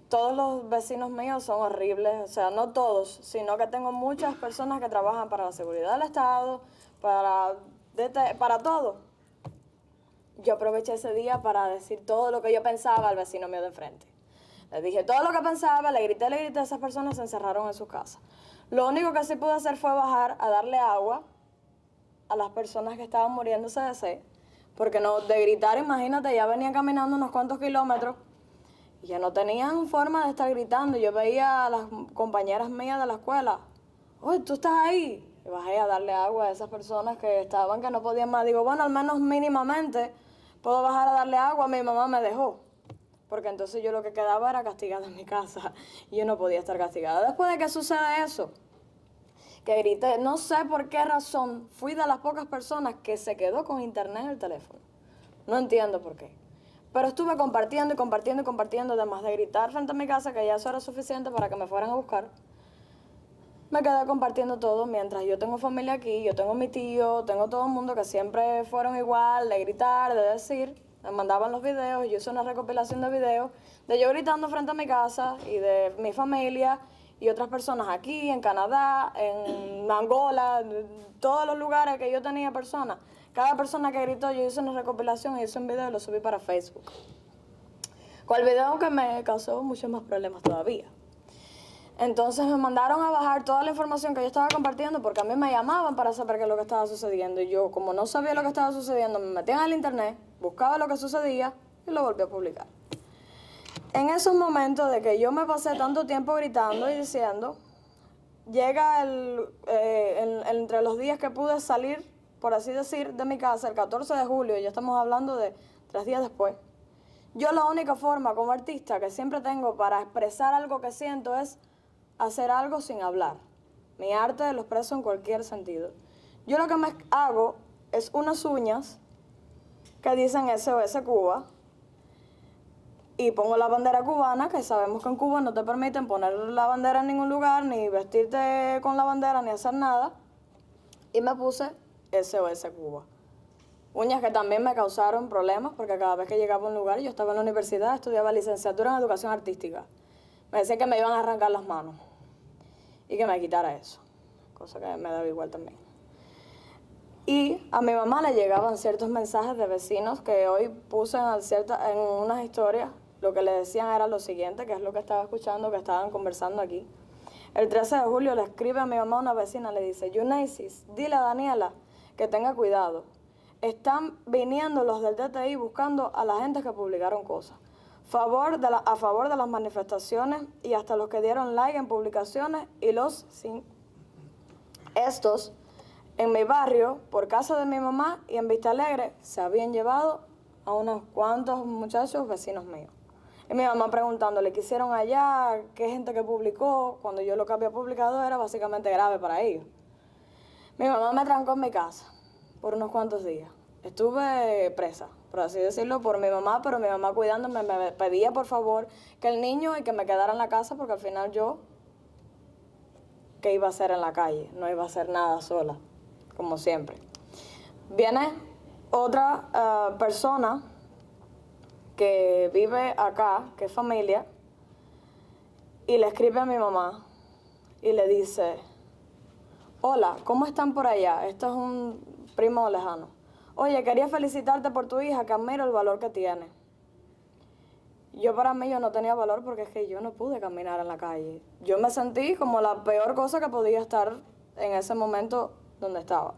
todos los vecinos míos son horribles, o sea, no todos, sino que tengo muchas personas que trabajan para la seguridad del Estado, para todo. Yo aproveché ese día para decir todo lo que yo pensaba al vecino mío de enfrente. Le dije todo lo que pensaba, le grité, esas personas se encerraron en sus casas. Lo único que sí pude hacer fue bajar a darle agua a las personas que estaban muriéndose de sed, porque no, de gritar, imagínate, ya venían caminando unos cuantos kilómetros y ya no tenían forma de estar gritando. Yo veía a las compañeras mías de la escuela, oye, ¿tú estás ahí? Y bajé a darle agua a esas personas que estaban, que no podían más. Digo, bueno, al menos mínimamente puedo bajar a darle agua. Mi mamá me dejó, porque entonces yo lo que quedaba era castigada en mi casa y yo no podía estar castigada. Después de que sucede eso, que grité, no sé por qué razón, fui de las pocas personas que se quedó con internet en el teléfono. No entiendo por qué. Pero estuve compartiendo, además de gritar frente a mi casa, que ya eso era suficiente para que me fueran a buscar. Me quedé compartiendo todo, mientras yo tengo familia aquí, yo tengo mi tío, tengo todo el mundo que siempre fueron igual, de gritar, de decir. Me mandaban los videos, yo hice una recopilación de videos de yo gritando frente a mi casa y de mi familia y otras personas aquí, en Canadá, en Angola, en todos los lugares que yo tenía personas. Cada persona que gritó, yo hice una recopilación y hice un video y lo subí para Facebook. Con el video que me causó muchos más problemas todavía. Entonces me mandaron a bajar toda la información que yo estaba compartiendo porque a mí me llamaban para saber qué es lo que estaba sucediendo. Y yo, como no sabía lo que estaba sucediendo, me metía en el internet, buscaba lo que sucedía y lo volví a publicar. En esos momentos de que yo me pasé tanto tiempo gritando y diciendo, llega entre los días que pude salir, por así decir, de mi casa, el 14 de julio, ya estamos hablando de 3 días después. Yo la única forma como artista que siempre tengo para expresar algo que siento es hacer algo sin hablar. Mi arte lo expreso en cualquier sentido. Yo lo que me hago es unas uñas que dicen SOS Cuba y pongo la bandera cubana, que sabemos que en Cuba no te permiten poner la bandera en ningún lugar, ni vestirte con la bandera, ni hacer nada. Y me puse SOS Cuba. Uñas que también me causaron problemas porque cada vez que llegaba a un lugar, yo estaba en la universidad, estudiaba licenciatura en educación artística. Me decían que me iban a arrancar las manos y que me quitara eso, cosa que me daba igual también. Y a mi mamá le llegaban ciertos mensajes de vecinos que hoy puse en unas historias. Lo que le decían era lo siguiente, que es lo que estaba escuchando, que estaban conversando aquí. El 13 de julio le escribe a mi mamá una vecina, le dice, Yunesis, dile a Daniela que tenga cuidado. Están viniendo los del DTI buscando a la gente que publicaron cosas. A favor de las manifestaciones y hasta los que dieron like en publicaciones y los sin. Estos, en mi barrio, por casa de mi mamá y en Vista Alegre, se habían llevado a unos cuantos muchachos vecinos míos. Y mi mamá preguntándole qué hicieron allá, qué gente que publicó, cuando yo lo que había publicado era básicamente grave para ellos. Mi mamá me trancó en mi casa por unos cuantos días. Estuve presa, por así decirlo, por mi mamá, pero mi mamá cuidándome me pedía por favor que el niño y que me quedara en la casa porque al final yo, ¿qué iba a hacer en la calle? No iba a hacer nada sola, como siempre. Viene otra persona que vive acá, que es familia, y le escribe a mi mamá y le dice, hola, ¿cómo están por allá? Esto es un primo lejano. Oye, quería felicitarte por tu hija, que admiro el valor que tiene. Para mí, yo no tenía valor porque es que yo no pude caminar en la calle. Yo me sentí como la peor cosa que podía estar en ese momento donde estaba.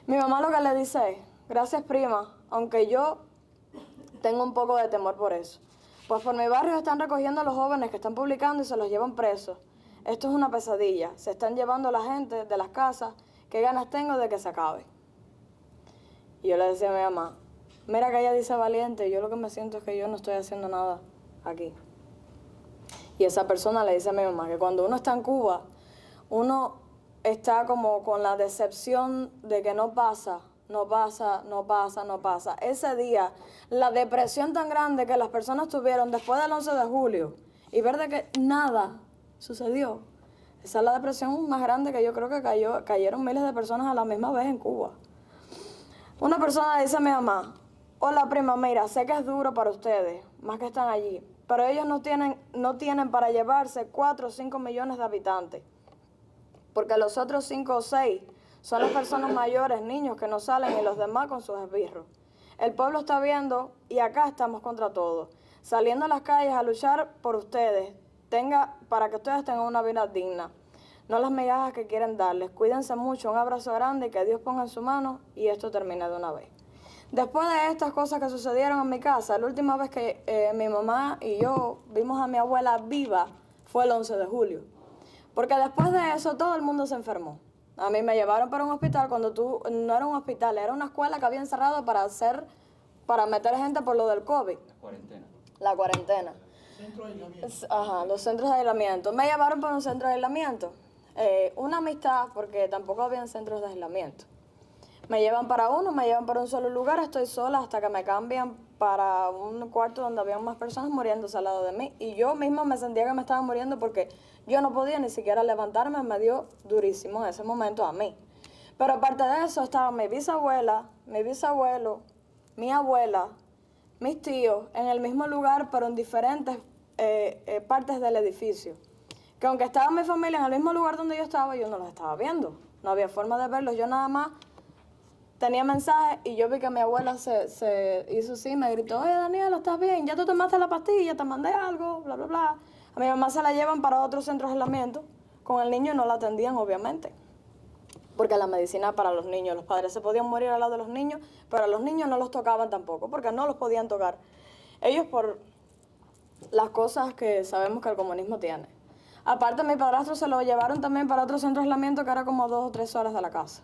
Mi mamá lo que le dice es, gracias prima, aunque yo tengo un poco de temor por eso. Pues por mi barrio están recogiendo a los jóvenes que están publicando y se los llevan presos. Esto es una pesadilla. Se están llevando a la gente de las casas. ¿Qué ganas tengo de que se acabe? Y yo le decía a mi mamá, mira que ella dice valiente, yo lo que me siento es que yo no estoy haciendo nada aquí. Y esa persona le dice a mi mamá que cuando uno está en Cuba, uno está como con la decepción de que no pasa. Ese día, la depresión tan grande que las personas tuvieron después del 11 de julio y ver de que nada sucedió. Esa es la depresión más grande que yo creo que cayeron miles de personas a la misma vez en Cuba. Una persona le dice a mi mamá, hola prima, mira, sé que es duro para ustedes, más que están allí, pero ellos no tienen para llevarse 4 o 5 millones de habitantes, porque los otros 5 o 6 son las personas mayores, niños que no salen y los demás con sus esbirros. El pueblo está viendo y acá estamos contra todo, saliendo a las calles a luchar por ustedes, para que ustedes tengan una vida digna, no las migajas que quieren darles. Cuídense mucho, un abrazo grande y que Dios ponga en su mano y esto termine de una vez. Después de estas cosas que sucedieron en mi casa, la última vez que mi mamá y yo vimos a mi abuela viva fue el 11 de julio. Porque después de eso todo el mundo se enfermó. A mí me llevaron para un hospital cuando no era un hospital, era una escuela que habían cerrado para meter gente por lo del COVID. La cuarentena. Centro de aislamiento. Ajá, los centros de aislamiento. Me llevaron para un centro de aislamiento. Una amistad, porque tampoco habían centros de aislamiento. Me llevan para uno, me llevan para un solo lugar, estoy sola hasta que me cambian para un cuarto donde había más personas muriéndose al lado de mí. Y yo misma me sentía que me estaba muriendo porque yo no podía ni siquiera levantarme, me dio durísimo en ese momento a mí. Pero aparte de eso estaba mi bisabuela, mi bisabuelo, mi abuela, mis tíos en el mismo lugar, pero en diferentes partes del edificio. Que aunque estaba mi familia en el mismo lugar donde yo no los estaba viendo. No había forma de verlos, yo nada más tenía mensajes y yo vi que mi abuela se hizo así, me gritó, oye Daniela, ¿estás bien? Ya tú tomaste la pastilla, te mandé algo, bla, bla, bla. A mi mamá se la llevan para otro centro de aislamiento. Con el niño no la atendían, obviamente. Porque la medicina para los niños, los padres se podían morir al lado de los niños, pero a los niños no los tocaban tampoco, porque no los podían tocar. Ellos por las cosas que sabemos que el comunismo tiene. Aparte, mi padrastro se lo llevaron también para otro centro de aislamiento que era como 2 o 3 horas de la casa.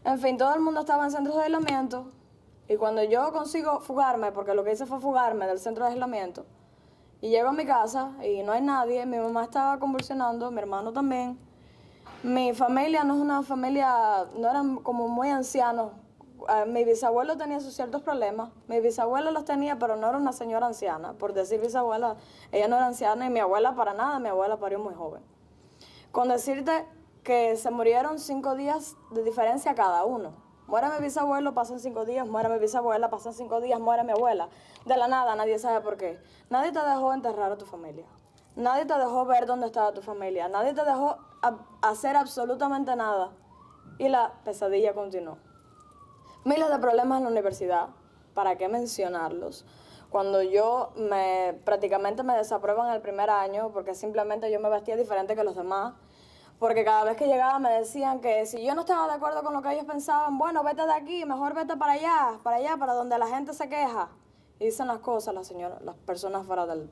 En fin, todo el mundo estaba en centros de aislamiento y cuando yo consigo fugarme, porque lo que hice fue fugarme del centro de aislamiento, y llego a mi casa y no hay nadie, mi mamá estaba convulsionando, mi hermano también. Mi familia no es una familia, no eran como muy ancianos. Mi bisabuelo tenía sus ciertos problemas, mi bisabuela los tenía, pero no era una señora anciana. Por decir bisabuela, ella no era anciana y mi abuela para nada, mi abuela parió muy joven. Con decirte que se murieron 5 días de diferencia cada uno. Muere mi bisabuelo, pasan 5 días, muere mi bisabuela, pasan 5 días, muere mi abuela. De la nada, nadie sabe por qué. Nadie te dejó enterrar a tu familia. Nadie te dejó ver dónde estaba tu familia. Nadie te dejó hacer absolutamente nada. Y la pesadilla continuó. Miles de problemas en la universidad. ¿Para qué mencionarlos? Cuando yo prácticamente me desaprueban el primer año porque simplemente yo me vestía diferente que los demás. Porque cada vez que llegaba me decían que si yo no estaba de acuerdo con lo que ellos pensaban, bueno, vete de aquí, mejor vete para allá, para donde la gente se queja. Y dicen las cosas las personas fuera del...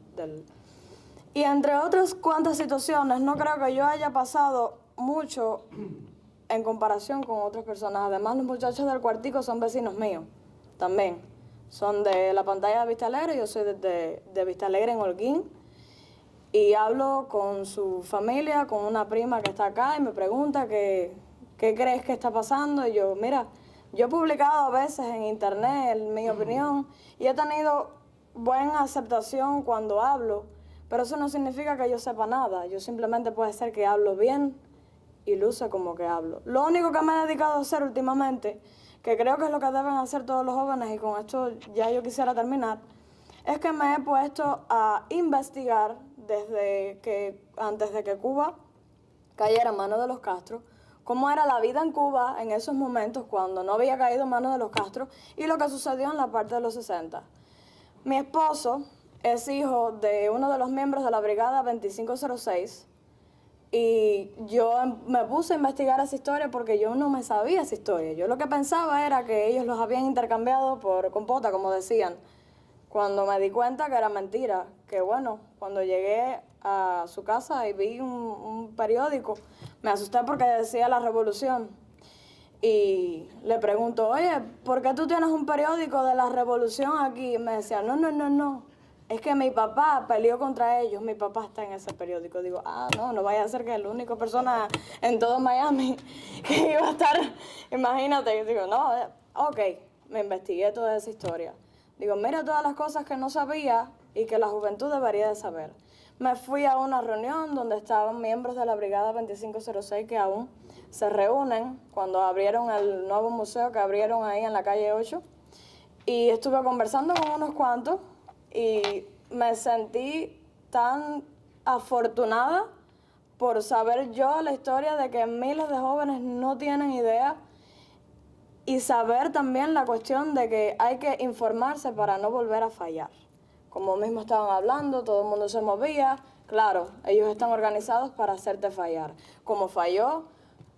Y entre otras cuantas situaciones, no creo que yo haya pasado mucho en comparación con otras personas. Además, los muchachos del cuartico son vecinos míos, también. Son de la pantalla de Vista Alegre, yo soy de Vista Alegre en Holguín. Y hablo con su familia, con una prima que está acá y me pregunta qué crees que está pasando. Y yo, mira, yo he publicado a veces en internet mi opinión y he tenido buena aceptación cuando hablo, pero eso no significa que yo sepa nada. Yo simplemente puede ser que hablo bien y luce como que hablo. Lo único que me he dedicado a hacer últimamente, que creo que es lo que deben hacer todos los jóvenes, y con esto ya yo quisiera terminar, es que me he puesto a investigar antes de que Cuba cayera en manos de los Castro, cómo era la vida en Cuba en esos momentos cuando no había caído en manos de los Castro y lo que sucedió en la parte de los 60. Mi esposo es hijo de uno de los miembros de la Brigada 2506 y yo me puse a investigar esa historia porque yo no me sabía esa historia. Yo lo que pensaba era que ellos los habían intercambiado por compota, como decían. Cuando me di cuenta que era mentira, que bueno, cuando llegué a su casa y vi un periódico, me asusté porque decía La Revolución. Y le pregunto, oye, ¿por qué tú tienes un periódico de La Revolución aquí? Y me decía, no, es que mi papá peleó contra ellos, mi papá está en ese periódico. Digo, no vaya a ser que es la única persona en todo Miami que iba a estar, imagínate. Digo, no, ok, me investigué toda esa historia. Digo, mira todas las cosas que no sabía y que la juventud debería de saber. Me fui a una reunión donde estaban miembros de la Brigada 2506 que aún se reúnen cuando abrieron el nuevo museo que abrieron ahí en la calle 8. Y estuve conversando con unos cuantos y me sentí tan afortunada por saber yo la historia de que miles de jóvenes no tienen idea y saber también la cuestión de que hay que informarse para no volver a fallar. Como mismo estaban hablando, todo el mundo se movía. Claro, ellos están organizados para hacerte fallar. Como falló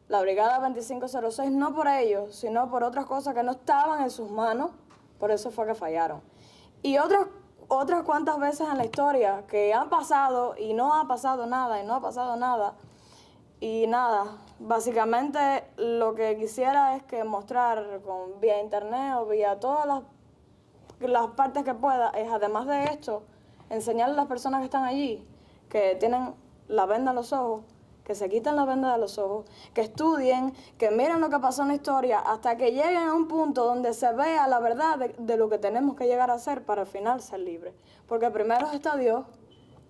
la Brigada 2506, no por ellos, sino por otras cosas que no estaban en sus manos, por eso fue que fallaron. Y otras cuantas veces en la historia que han pasado y no ha pasado nada, y no ha pasado nada. Y nada, básicamente lo que quisiera es que mostrar vía internet o vía todas las partes que pueda, es además de esto, enseñarle a las personas que están allí, que tienen la venda en los ojos, que se quiten la venda de los ojos, que estudien, que miren lo que pasó en la historia, hasta que lleguen a un punto donde se vea la verdad de lo que tenemos que llegar a ser para al final ser libres. Porque primero está Dios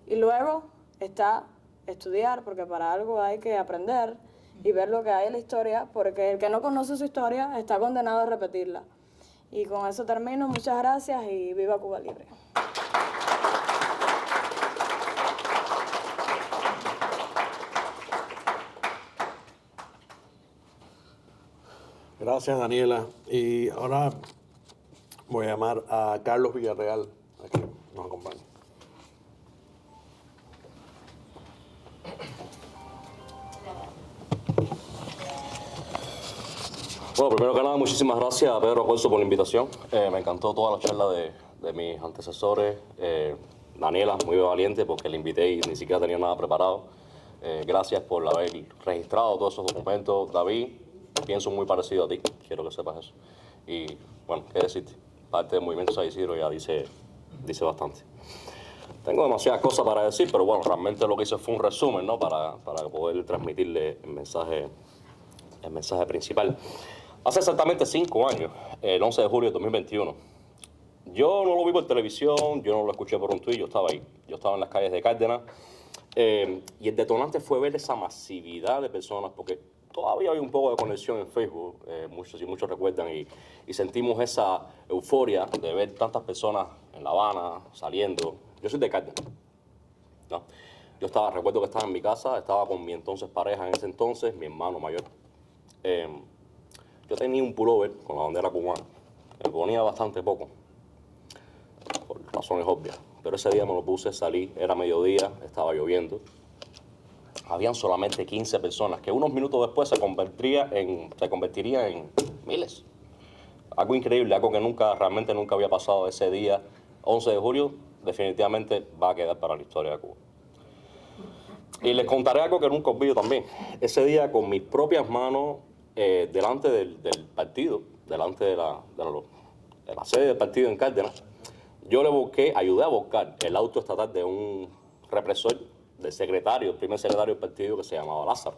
y luego está estudiar, porque para algo hay que aprender y ver lo que hay en la historia, porque el que no conoce su historia está condenado a repetirla. Y con eso termino. Muchas gracias y viva Cuba Libre. Gracias, Daniela. Y ahora voy a llamar a Carlos Villarreal, a que nos acompañe. Bueno, primero que nada, muchísimas gracias a Pedro Acorso por la invitación. Me encantó toda la charla de mis antecesores. Daniela, muy valiente porque la invité y ni siquiera tenía nada preparado. Gracias por haber registrado todos esos documentos. David, pienso muy parecido a ti, quiero que sepas eso. Y bueno, qué decirte, parte del movimiento San Isidro ya dice bastante. Tengo demasiadas cosas para decir, pero bueno, realmente lo que hice fue un resumen, ¿no? Para poder transmitirle el mensaje principal. Hace exactamente 5 años, el 11 de julio de 2021, yo no lo vi por televisión, yo no lo escuché por un tuit, yo estaba ahí. Yo estaba en las calles de Cárdenas y el detonante fue ver esa masividad de personas, porque todavía hay un poco de conexión en Facebook, muchos recuerdan, y sentimos esa euforia de ver tantas personas en La Habana, saliendo. Yo soy de Cárdenas, ¿no? Recuerdo que estaba en mi casa, estaba con mi entonces pareja en ese entonces, mi hermano mayor. Yo tenía un pullover con la bandera cubana, me ponía bastante poco, por razones obvias, pero ese día me lo puse, salí, era mediodía, estaba lloviendo. Habían solamente 15 personas, que unos minutos después se convertiría en miles. Algo increíble, algo que realmente nunca había pasado ese día. 11 de julio definitivamente va a quedar para la historia de Cuba. Y les contaré algo que nunca olvido también. Ese día, con mis propias manos, delante del partido, delante de la sede del partido en Cárdenas, yo ayudé a buscar el auto estatal de un represor, del primer secretario del partido, que se llamaba Lázaro.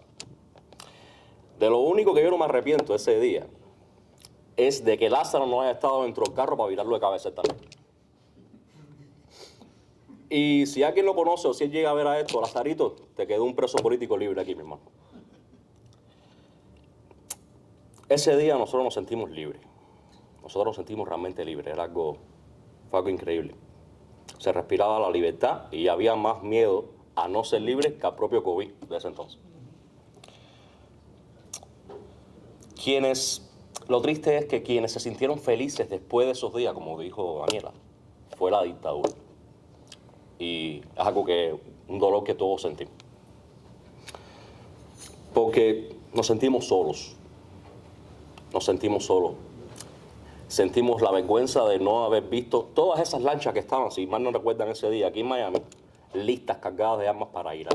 De lo único que yo no me arrepiento ese día es de que Lázaro no haya estado dentro del carro para virarlo de cabeza esta vez. Y si alguien lo conoce o si él llega a ver a esto, Lazarito, te quedó un preso político libre aquí, mi hermano. Ese día nosotros nos sentimos libres. Nosotros nos sentimos realmente libres. Fue algo increíble. Se respiraba la libertad y había más miedo a no ser libre que al propio COVID de ese entonces. Lo triste es que quienes se sintieron felices después de esos días, como dijo Daniela, fue la dictadura. Y es un dolor que todos sentimos. Porque nos sentimos solos. Sentimos la vergüenza de no haber visto todas esas lanchas que estaban, si mal no recuerdan, ese día aquí en Miami, listas cargadas de armas para ir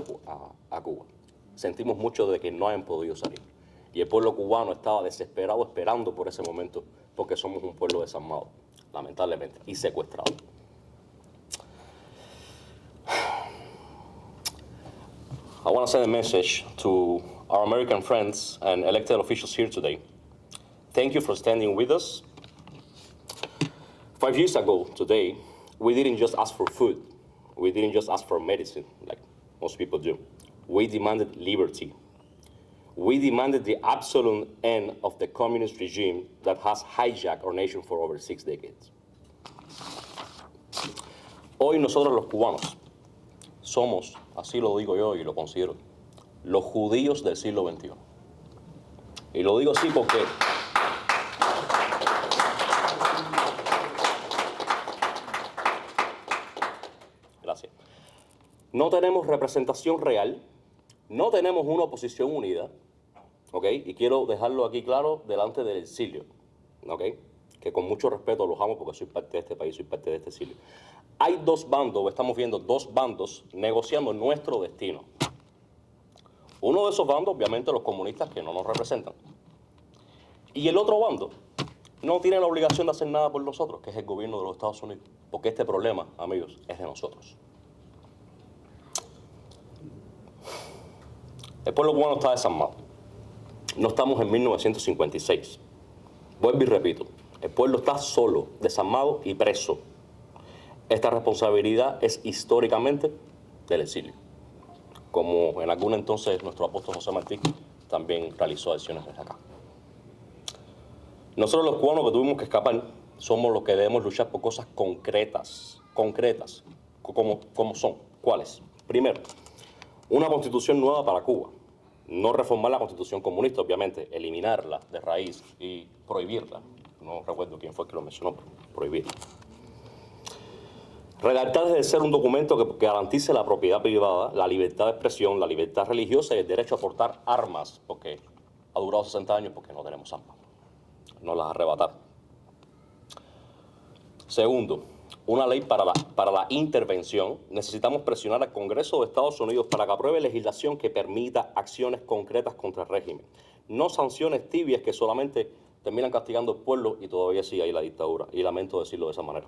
a Cuba. Sentimos mucho de que no hayan podido salir. Y el pueblo cubano estaba desesperado esperando por ese momento, porque somos un pueblo desarmado, lamentablemente, y secuestrado. I want to send a message to our American friends and elected officials here today. Thank you for standing with us. 5 years ago today, we didn't just ask for food. We didn't just ask for medicine, like most people do. We demanded liberty. We demanded the absolute end of the communist regime that has hijacked our nation for over 6 decades. Hoy nosotros los cubanos somos, así lo digo yo y lo considero, los judíos del siglo XXI. Y lo digo así porque gracias. No tenemos representación real, no tenemos una oposición unida, ¿ok? Y quiero dejarlo aquí claro delante del exilio, ¿ok? Que con mucho respeto los amo porque soy parte de este país, soy parte de este exilio. Hay dos bandos, estamos viendo dos bandos negociando nuestro destino. Uno de esos bandos, obviamente, los comunistas que no nos representan. Y el otro bando no tiene la obligación de hacer nada por nosotros, que es el gobierno de los Estados Unidos. Porque este problema, amigos, es de nosotros. El pueblo cubano está desarmado. No estamos en 1956. Vuelvo y repito, el pueblo está solo, desarmado y preso. Esta responsabilidad es históricamente del exilio. Como en algún entonces nuestro apóstol José Martí también realizó acciones desde acá. Nosotros los cubanos que tuvimos que escapar somos los que debemos luchar por cosas concretas, como son. ¿Cuáles? Primero, una constitución nueva para Cuba. No reformar la constitución comunista, obviamente, eliminarla de raíz y prohibirla. No recuerdo quién fue el que lo mencionó, pero prohibirla. Redactar debe ser un documento que garantice la propiedad privada, la libertad de expresión, la libertad religiosa y el derecho a portar armas, porque ha durado 60 años porque no tenemos armas. No las arrebatar. Segundo, una ley para la intervención. Necesitamos presionar al Congreso de Estados Unidos para que apruebe legislación que permita acciones concretas contra el régimen. No sanciones tibias que solamente terminan castigando al pueblo y todavía sigue ahí la dictadura. Y lamento decirlo de esa manera.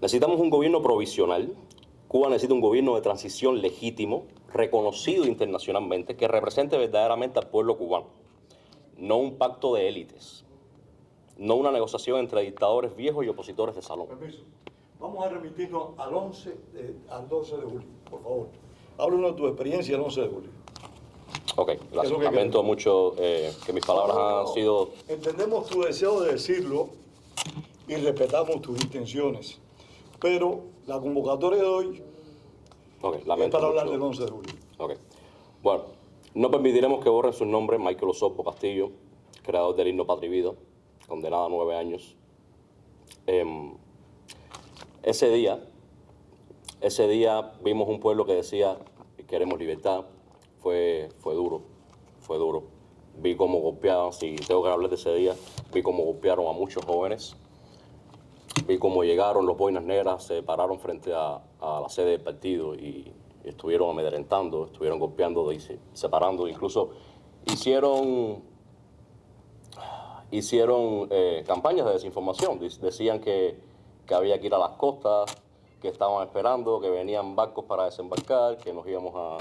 Necesitamos un gobierno provisional. Cuba necesita un gobierno de transición legítimo, reconocido internacionalmente, que represente verdaderamente al pueblo cubano. No un pacto de élites. No una negociación entre dictadores viejos y opositores de salón. Permiso. Vamos a remitirnos al 12 de julio, por favor. Háblanos de tu experiencia el 11 de julio. Ok, gracias. Lamento mucho que mis palabras han sido... Entendemos tu deseo de decirlo y respetamos tus intenciones, pero la convocatoria de hoy es para hablar del 11 de julio. Ok. Bueno, no permitiremos que borren sus nombres Michael Osorbo Castillo, creador del himno Patria y Vida, condenado a 9 años. Ese día vimos un pueblo que decía queremos libertad. Fue duro. Vi cómo golpeaban, si tengo que hablar de ese día, vi cómo golpearon a muchos jóvenes. Vi cómo llegaron los boinas negras, se pararon frente a la sede del partido y estuvieron amedrentando, estuvieron golpeando y separando. Incluso hicieron campañas de desinformación. Decían que había que ir a las costas, que estaban esperando, que venían barcos para desembarcar, que nos íbamos a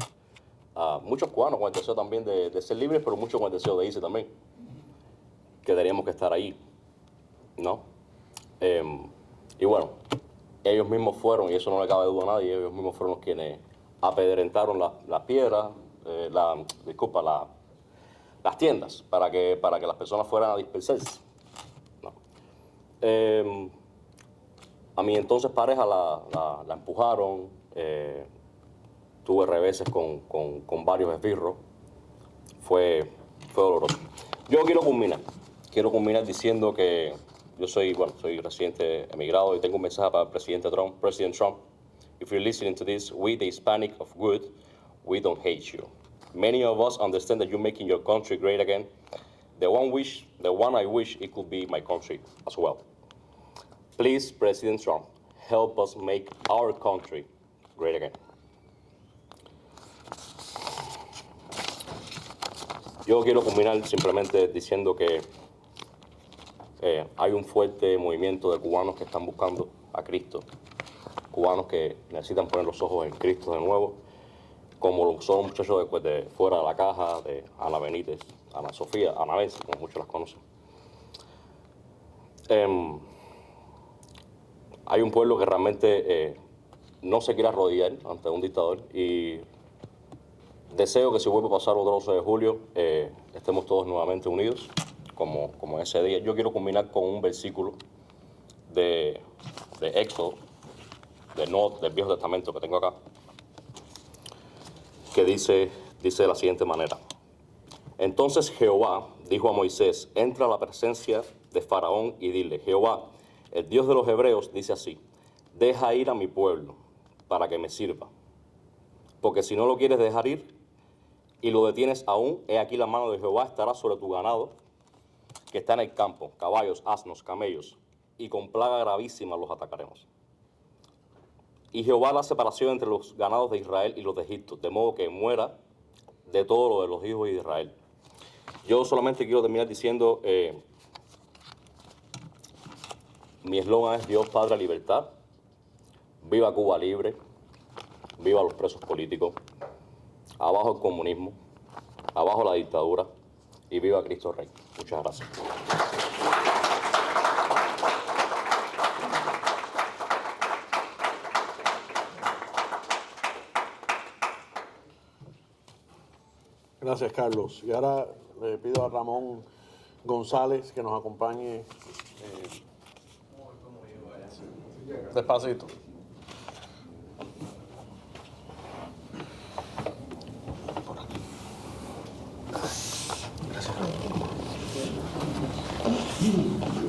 muchos cubanos con el deseo también de ser libres, pero muchos con el deseo de irse también, que teníamos que estar ahí, ¿no? Y bueno, ellos mismos fueron, y eso no le cabe duda a nadie, ellos mismos fueron los quienes apedrentaron las piedras, las tiendas, para que las personas fueran a dispersarse, ¿no? A mi entonces pareja la empujaron, tuve reveses con varios esbirros, fue doloroso. Yo quiero culminar diciendo que yo soy residente emigrado y tengo un mensaje para el presidente Trump. President Trump, if you're listening to this, we the Hispanic of good, we don't hate you. Many of us understand that you're making your country great again. The one I wish it could be my country as well. Please, President Trump, help us make our country great again. Yo quiero culminar simplemente diciendo que hay un fuerte movimiento de cubanos que están buscando a Cristo, cubanos que necesitan poner los ojos en Cristo de nuevo, como lo son los muchachos de Fuera de la Caja, de Ana Benítez, Ana Sofía, Ana Benz, como muchos las conocen. Hay un pueblo que realmente no se quiere arrodillar ante un dictador y deseo que si vuelve a pasar otro 12 de julio estemos todos nuevamente unidos como ese día. Yo quiero culminar con un versículo de de Éxodo, del Viejo Testamento que tengo acá, que dice de la siguiente manera. Entonces Jehová dijo a Moisés, entra a la presencia de Faraón y dile, Jehová, el Dios de los hebreos, dice así, deja ir a mi pueblo para que me sirva. Porque si no lo quieres dejar ir y lo detienes aún, he aquí la mano de Jehová estará sobre tu ganado que está en el campo, caballos, asnos, camellos, y con plaga gravísima los atacaremos. Y Jehová hará separación entre los ganados de Israel y los de Egipto, de modo que muera de todo lo de los hijos de Israel. Yo solamente quiero terminar diciendo, mi eslogan es Dios, Padre, Libertad. Viva Cuba libre, viva los presos políticos, abajo el comunismo, abajo la dictadura y viva Cristo Rey. Muchas gracias. Gracias, Carlos. Y ahora le pido a Ramón González que nos acompañe despacito.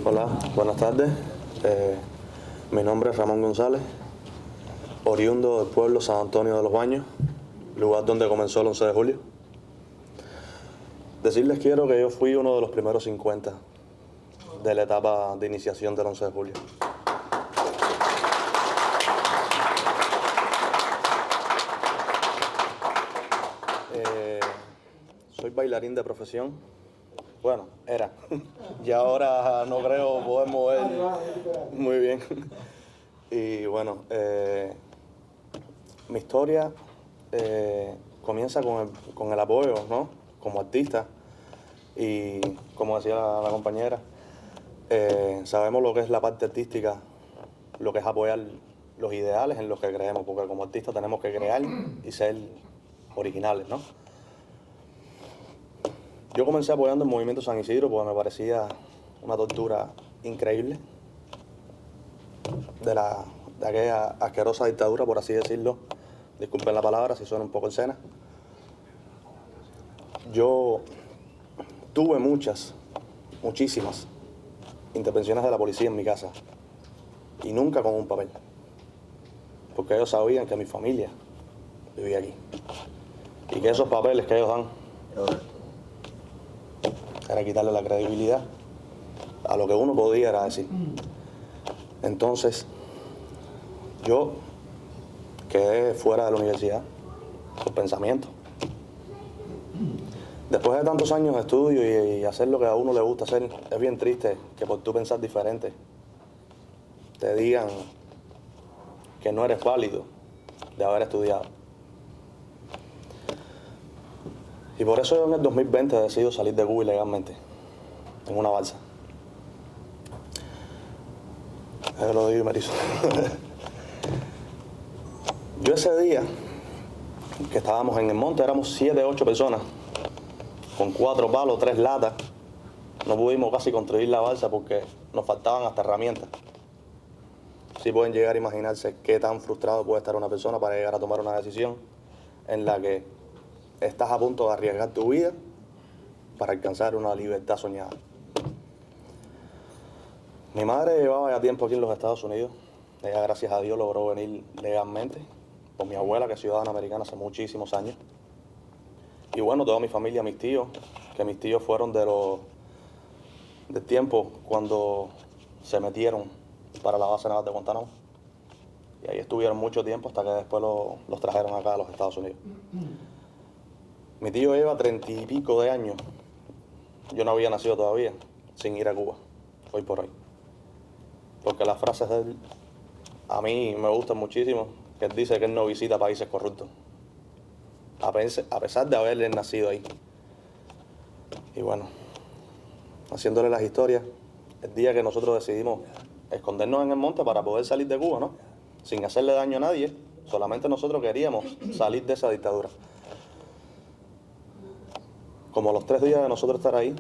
Hola, buenas tardes. Mi nombre es Ramón González, oriundo del pueblo San Antonio de los Baños, lugar donde comenzó el 11 de julio. Decirles quiero que yo fui uno de los primeros 50 de la etapa de iniciación del 11 de julio. Soy bailarín de profesión. Bueno, era. Y ahora no creo poder mover muy bien. Y bueno, mi historia comienza con el apoyo, ¿no? Como artista. Y como decía la compañera, sabemos lo que es la parte artística, lo que es apoyar los ideales en los que creemos, porque como artistas tenemos que crear y ser originales, ¿no? Yo comencé apoyando el movimiento San Isidro porque me parecía una tortura increíble de aquella asquerosa dictadura, por así decirlo. Disculpen la palabra si suena un poco obscena. Yo tuve muchísimas intervenciones de la policía en mi casa y nunca con un papel, porque ellos sabían que mi familia vivía aquí y que esos papeles que ellos dan era quitarle la credibilidad a lo que uno podía era decir. Entonces, yo quedé fuera de la universidad por pensamiento. Después de tantos años de estudio y hacer lo que a uno le gusta hacer, es bien triste que por tú pensar diferente te digan que no eres válido de haber estudiado. Y por eso yo en el 2020 decido salir de Cuba ilegalmente, en una balsa. Lo digo y me erizo. Yo ese día que estábamos en el monte, éramos 7, 8 personas, con 4 palos, 3 latas. No pudimos casi construir la balsa porque nos faltaban hasta herramientas. Sí pueden llegar a imaginarse qué tan frustrado puede estar una persona para llegar a tomar una decisión en la que estás a punto de arriesgar tu vida para alcanzar una libertad soñada. Mi madre llevaba ya tiempo aquí en los Estados Unidos. Ella, gracias a Dios, logró venir legalmente por mi abuela, que es ciudadana americana hace muchísimos años. Y bueno, toda mi familia, mis tíos, que mis tíos fueron del tiempo cuando se metieron para la base naval de Guantánamo. Y ahí estuvieron mucho tiempo hasta que después los trajeron acá a los Estados Unidos. Mi tío lleva 30 y pico de años, yo no había nacido todavía, sin ir a Cuba, hoy por hoy. Porque las frases de él a mí me gustan muchísimo, que él dice que él no visita países corruptos, a pesar de haberle nacido ahí. Y bueno, haciéndole las historias, el día que nosotros decidimos escondernos en el monte para poder salir de Cuba, ¿no? Sin hacerle daño a nadie, solamente nosotros queríamos salir de esa dictadura. Como a los 3 días de nosotros estar ahí,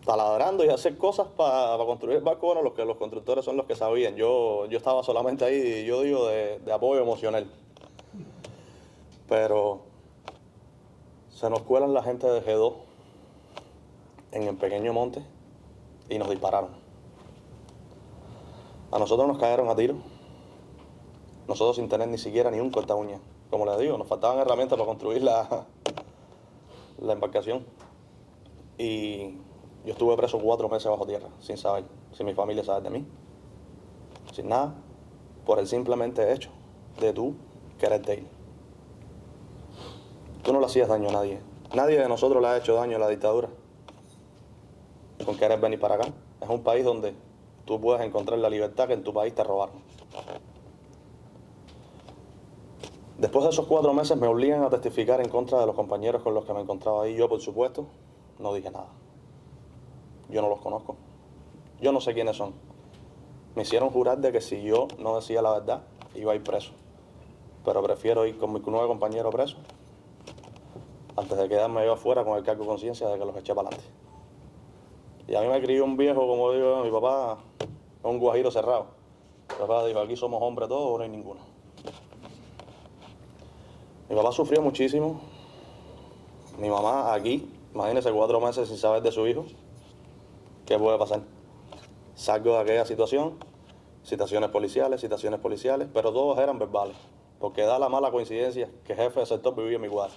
taladrando y hacer cosas para construir el barco. Bueno, los constructores son los que sabían. Yo estaba solamente ahí, yo digo, de apoyo emocional. Pero se nos cuelan la gente de G2 en el pequeño monte y nos dispararon. A nosotros nos cayeron a tiro. Nosotros sin tener ni siquiera ni un corta uña. Como les digo, nos faltaban herramientas para construir la embarcación. Y yo estuve preso 4 meses bajo tierra, sin saber, sin mi familia saber de mí. Sin nada, por el simplemente hecho de tú querer de él. Tú no le hacías daño a nadie. Nadie de nosotros le ha hecho daño a la dictadura con querer venir para acá. Es un país donde tú puedes encontrar la libertad que en tu país te robaron. Después de esos 4 meses me obligan a testificar en contra de los compañeros con los que me encontraba ahí. Yo, por supuesto, no dije nada. Yo no los conozco. Yo no sé quiénes son. Me hicieron jurar de que si yo no decía la verdad, iba a ir preso. Pero prefiero ir con mi nuevo compañero preso antes de quedarme yo afuera con el cargo de conciencia de que los eché para adelante. Y a mí me crió un viejo, como digo, mi papá, un guajiro cerrado. Mi papá dijo, aquí somos hombres todos o no hay ninguno. Mi papá sufrió muchísimo. Mi mamá aquí, imagínense 4 meses sin saber de su hijo. ¿Qué puede pasar? Salgo de aquella situación, citaciones policiales, pero todos eran verbales. Porque da la mala coincidencia que jefe de sector vivía en mi cuadra.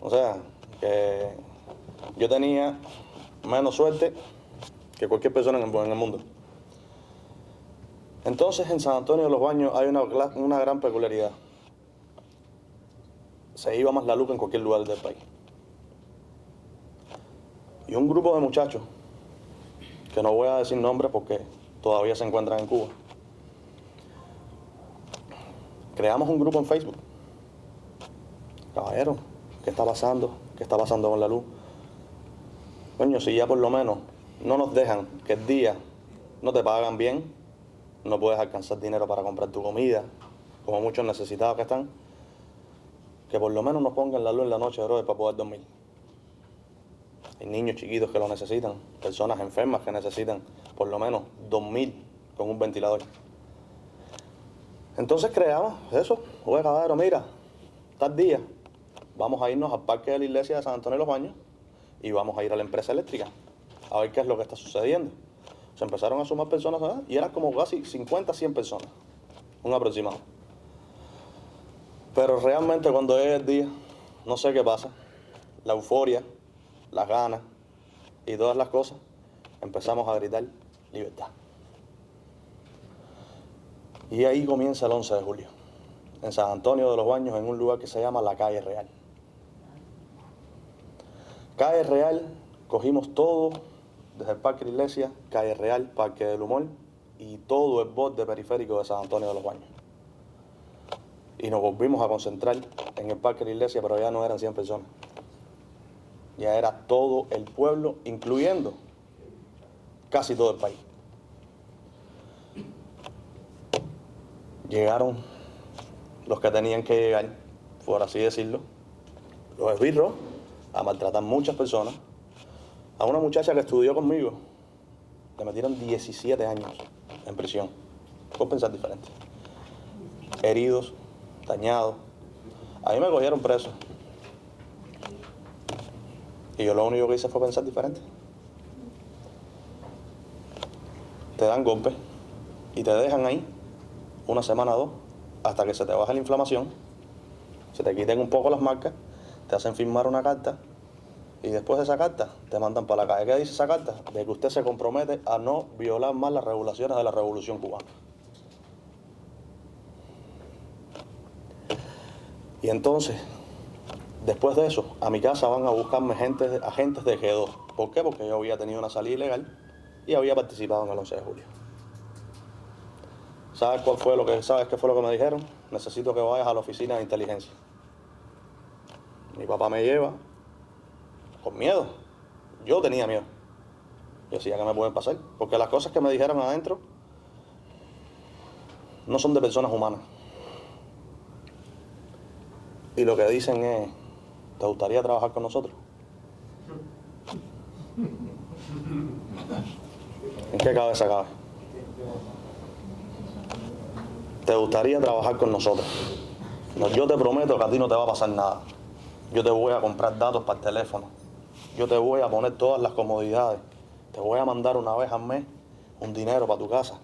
O sea, que yo tenía menos suerte que cualquier persona en el mundo. Entonces, en San Antonio de los Baños hay una gran peculiaridad. Se iba más la luz que en cualquier lugar del país. Y un grupo de muchachos, que no voy a decir nombres porque todavía se encuentran en Cuba, creamos un grupo en Facebook. Caballero, ¿qué está pasando? ¿Qué está pasando con la luz? Coño, si ya por lo menos no nos dejan que el día no te pagan bien, no puedes alcanzar dinero para comprar tu comida, como muchos necesitados que están, que por lo menos nos pongan la luz en la noche, brother, para poder dormir. Hay niños chiquitos que lo necesitan, personas enfermas que necesitan por lo menos dormir con un ventilador. Entonces creamos eso. Oye, caballero, mira, tal día vamos a irnos al parque de la iglesia de San Antonio de los Baños y vamos a ir a la empresa eléctrica a ver qué es lo que está sucediendo. Se empezaron a sumar personas, ¿verdad? Y eran como casi 50, 100 personas, un aproximado. Pero realmente cuando llega el día, no sé qué pasa, la euforia, las ganas y todas las cosas, empezamos a gritar libertad. Y ahí comienza el 11 de julio, en San Antonio de los Baños, en un lugar que se llama la Calle Real. Calle Real, cogimos todo, desde el Parque de la Iglesia, Calle Real, Parque del Humor y todo el borde periférico de San Antonio de los Baños. Y nos volvimos a concentrar en el Parque de la Iglesia, pero ya no eran 100 personas. Ya era todo el pueblo, incluyendo casi todo el país. Llegaron los que tenían que llegar, por así decirlo, los esbirros, a maltratar muchas personas. A una muchacha que estudió conmigo, le metieron 17 años en prisión, por pensar diferente. Heridos, dañados. A mí me cogieron preso. Y yo lo único que hice fue pensar diferente. Te dan golpes y te dejan ahí 1 semana o 2 hasta que se te baje la inflamación, se te quiten un poco las marcas, te hacen firmar una carta y después de esa carta te mandan para la calle. ¿Qué dice esa carta? De que usted se compromete a no violar más las regulaciones de la Revolución Cubana. Y entonces, después de eso, a mi casa van a buscarme agentes de G2. ¿Por qué? Porque yo había tenido una salida ilegal y había participado en el 11 de julio. ¿Sabes qué fue lo que me dijeron? Necesito que vayas a la oficina de inteligencia. Mi papá me lleva con miedo. Yo tenía miedo. Yo decía, ¿qué me pueden pasar? Porque las cosas que me dijeron adentro no son de personas humanas. Y lo que dicen es, ¿te gustaría trabajar con nosotros? ¿En qué cabeza cabe? ¿Te gustaría trabajar con nosotros? No, yo te prometo que a ti no te va a pasar nada. Yo te voy a comprar datos para el teléfono. Yo te voy a poner todas las comodidades. Te voy a mandar una vez al mes un dinero para tu casa.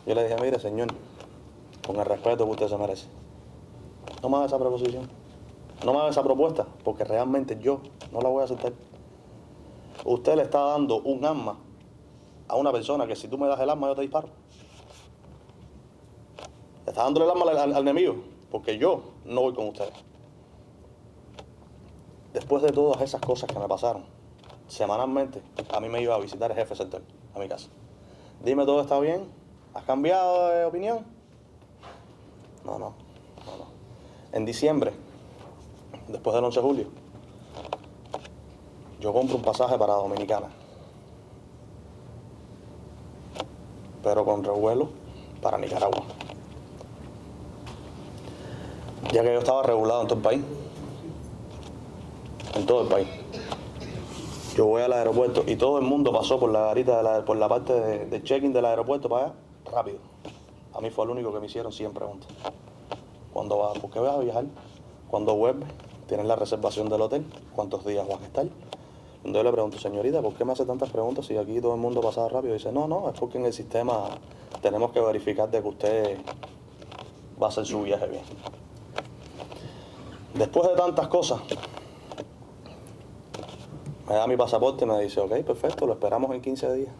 Yo le dije, mire, señor, con el respeto que usted se merece, no me haga esa proposición. No me haga esa propuesta, porque realmente yo no la voy a aceptar. Usted le está dando un arma a una persona que si tú me das el arma yo te disparo. Le está dando el arma al enemigo, porque yo no voy con ustedes. Después de todas esas cosas que me pasaron, semanalmente a mí me iba a visitar el jefe sector a mi casa. Dime, ¿todo está bien? ¿Has cambiado de opinión? No. En diciembre, después del 11 de julio, yo compro un pasaje para Dominicana, pero con revuelo para Nicaragua. Ya que yo estaba regulado en todo el país. En todo el país. Yo voy al aeropuerto y todo el mundo pasó por la garita, por la parte de check-in del aeropuerto para allá, rápido. A mí fue el único que me hicieron 100 preguntas. ¿Cuándo vas? ¿Por qué vas a viajar? ¿Cuándo vuelves? ¿Tienes la reservación del hotel? ¿Cuántos días vas a estar? Entonces yo le pregunto, señorita, ¿por qué me hace tantas preguntas si aquí todo el mundo pasaba rápido? Y dice, no, es porque en el sistema tenemos que verificar de que usted va a hacer su viaje bien. Después de tantas cosas, me da mi pasaporte y me dice, ok, perfecto, lo esperamos en 15 días.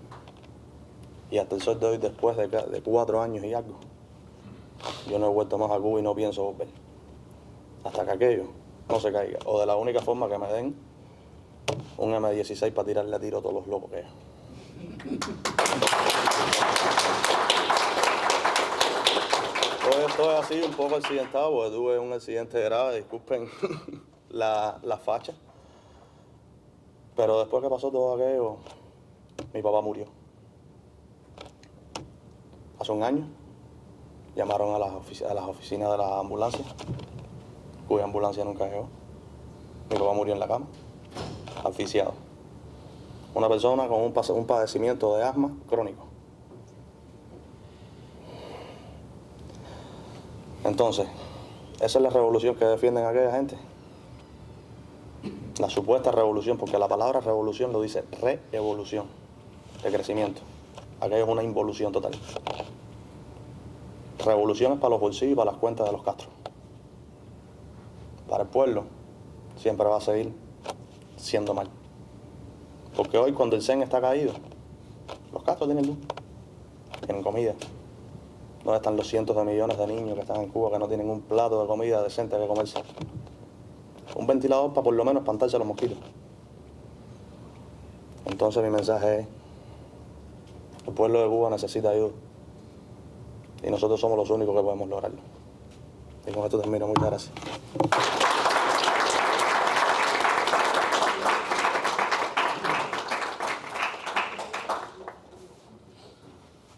Y hasta el sol de hoy, después de 4 años y algo, yo no he vuelto más a Cuba y no pienso volver. Hasta que aquello no se caiga. O de la única forma que me den un M16 para tirarle a tiro a todos los locos que hay. Esto es así un poco accidentado, porque tuve un accidente grave, disculpen la facha. Pero después que pasó todo aquello, mi papá murió. Hace un año llamaron a las oficinas de la ambulancia, cuya ambulancia nunca llegó. Mi papá murió en la cama, asfixiado. Una persona con un padecimiento de asma crónico. Entonces, esa es la revolución que defienden aquella gente. La supuesta revolución, porque la palabra revolución lo dice re-evolución, de crecimiento. Aquello es una involución total. Revolución es para los bolsillos y para las cuentas de los Castro. Para el pueblo siempre va a seguir siendo mal. Porque hoy, cuando el CEN está caído, los Castro tienen luz, tienen comida. ¿Dónde están los cientos de millones de niños que están en Cuba que no tienen un plato de comida decente que comerse? Un ventilador para por lo menos espantarse a los mosquitos. Entonces mi mensaje es, el pueblo de Cuba necesita ayuda. Y nosotros somos los únicos que podemos lograrlo. Y con esto termino. Muchas gracias.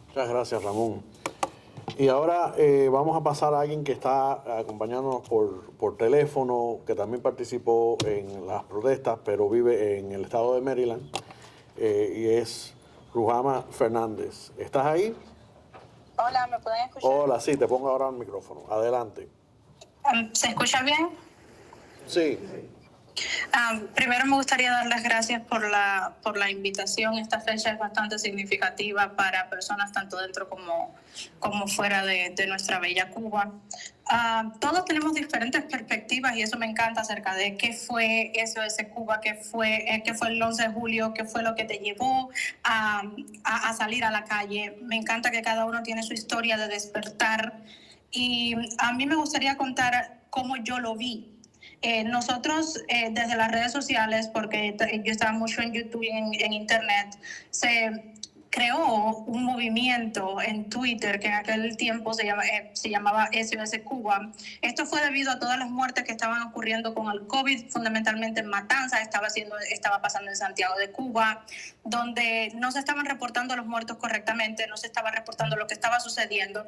Muchas gracias, Ramón. Y ahora vamos a pasar a alguien que está acompañándonos por teléfono, que también participó en las protestas, pero vive en el estado de Maryland, y es Ruhama Fernández. ¿Estás ahí? Hola, ¿me pueden escuchar? Hola, sí, te pongo ahora el micrófono. Adelante. ¿Se escucha bien? Sí. Primero me gustaría dar las gracias por la invitación. Esta fecha es bastante significativa para personas tanto dentro como fuera de nuestra bella Cuba. Todos tenemos diferentes perspectivas y eso me encanta acerca de qué fue SOS Cuba, qué fue el 11 de julio, qué fue lo que te llevó a salir a la calle. Me encanta que cada uno tiene su historia de despertar y a mí me gustaría contar cómo yo lo vi. Nosotros desde las redes sociales, porque yo estaba mucho en YouTube y en Internet, se creó un movimiento en Twitter que en aquel tiempo se llamaba SOS Cuba. Esto fue debido a todas las muertes que estaban ocurriendo con el COVID, fundamentalmente en Matanzas, estaba pasando en Santiago de Cuba, donde no se estaban reportando los muertos correctamente, no se estaba reportando lo que estaba sucediendo.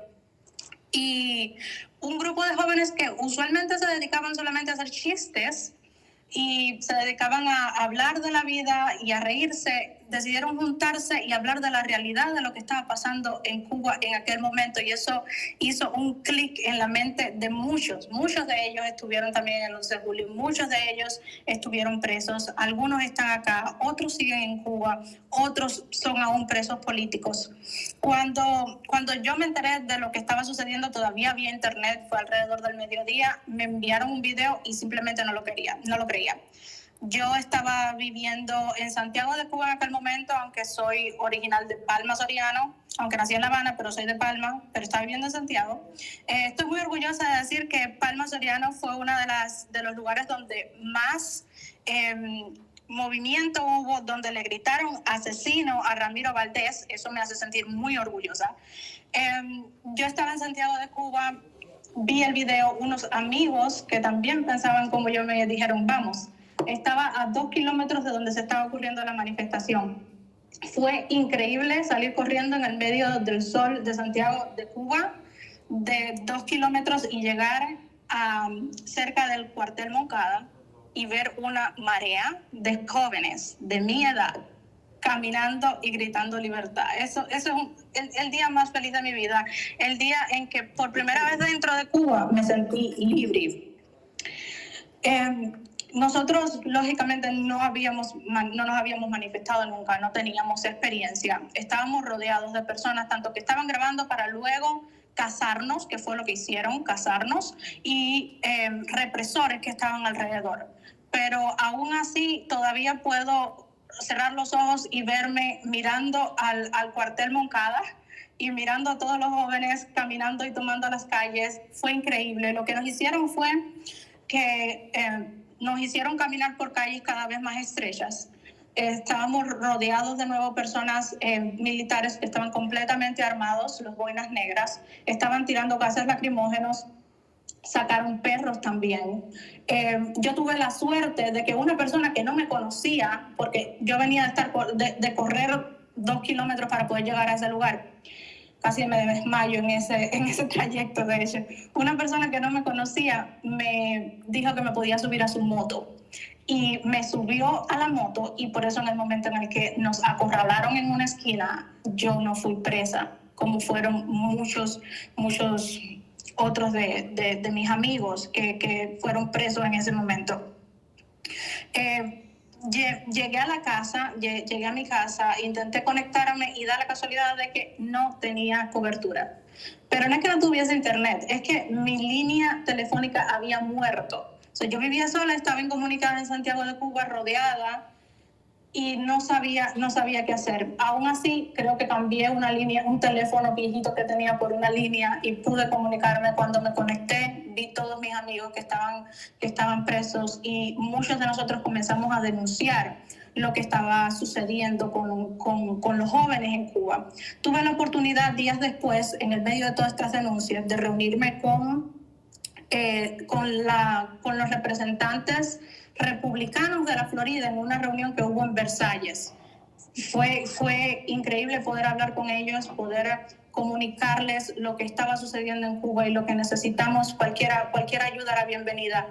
Y un grupo de jóvenes que usualmente se dedicaban solamente a hacer chistes, y se dedicaban a hablar de la vida y a reírse, decidieron juntarse y hablar de la realidad de lo que estaba pasando en Cuba en aquel momento, y eso hizo un clic en la mente de muchos de ellos estuvieron también en el 11 de julio, muchos de ellos estuvieron presos, algunos están acá, otros siguen en Cuba, otros son aún presos políticos. Cuando yo me enteré de lo que estaba sucediendo, todavía había internet, fue alrededor del mediodía, me enviaron un video y simplemente no lo creía. Yo estaba viviendo en Santiago de Cuba en aquel momento, aunque soy original de Palma Soriano, aunque nací en La Habana, pero soy de Palma, pero estaba viviendo en Santiago. Estoy muy orgullosa de decir que Palma Soriano fue uno de los lugares donde más movimiento hubo, donde le gritaron asesino a Ramiro Valdés. Eso me hace sentir muy orgullosa. Yo estaba en Santiago de Cuba, vi el video, unos amigos que también pensaban como yo me dijeron, vamos. Estaba a 2 kilómetros de donde se estaba ocurriendo la manifestación. Fue increíble salir corriendo en el medio del sol de Santiago de Cuba, de 2 kilómetros y llegar a cerca del cuartel Moncada y ver una marea de jóvenes de mi edad caminando y gritando libertad. Eso es el día más feliz de mi vida, el día en que por primera vez dentro de Cuba me sentí libre. Nosotros, lógicamente, no nos habíamos manifestado nunca, no teníamos experiencia. Estábamos rodeados de personas, tanto que estaban grabando para luego casarnos, que fue lo que hicieron, casarnos, y represores que estaban alrededor. Pero aún así, todavía puedo cerrar los ojos y verme mirando al cuartel Moncada y mirando a todos los jóvenes caminando y tomando las calles. Fue increíble. Lo que nos hicieron fue que nos hicieron caminar por calles cada vez más estrechas. Estábamos rodeados de nuevo personas militares que estaban completamente armados, los boinas negras, estaban tirando gases lacrimógenos, sacaron perros también. Yo tuve la suerte de que una persona que no me conocía, porque yo venía de correr 2 kilómetros para poder llegar a ese lugar, casi me desmayo en ese trayecto, de hecho. Una persona que no me conocía me dijo que me podía subir a su moto y me subió a la moto, y por eso en el momento en el que nos acorralaron en una esquina, yo no fui presa, como fueron muchos otros de mis amigos que fueron presos en ese momento. Llegué a la casa, llegué a mi casa, intenté conectarme y da la casualidad de que no tenía cobertura. Pero no es que no tuviese internet, es que mi línea telefónica había muerto. O sea, yo vivía sola, estaba incomunicada en Santiago de Cuba, rodeada, y no sabía qué hacer. Aún así, creo que cambié un teléfono viejito que tenía por una línea y pude comunicarme. Cuando me conecté, vi todos mis amigos que estaban presos, y muchos de nosotros comenzamos a denunciar lo que estaba sucediendo con los jóvenes en Cuba. Tuve la oportunidad días después, en el medio de todas estas denuncias, de reunirme con los representantes republicanos de la Florida en una reunión que hubo en Versalles. Fue increíble poder hablar con ellos, poder comunicarles lo que estaba sucediendo en Cuba y lo que necesitamos. Cualquier ayuda era bienvenida.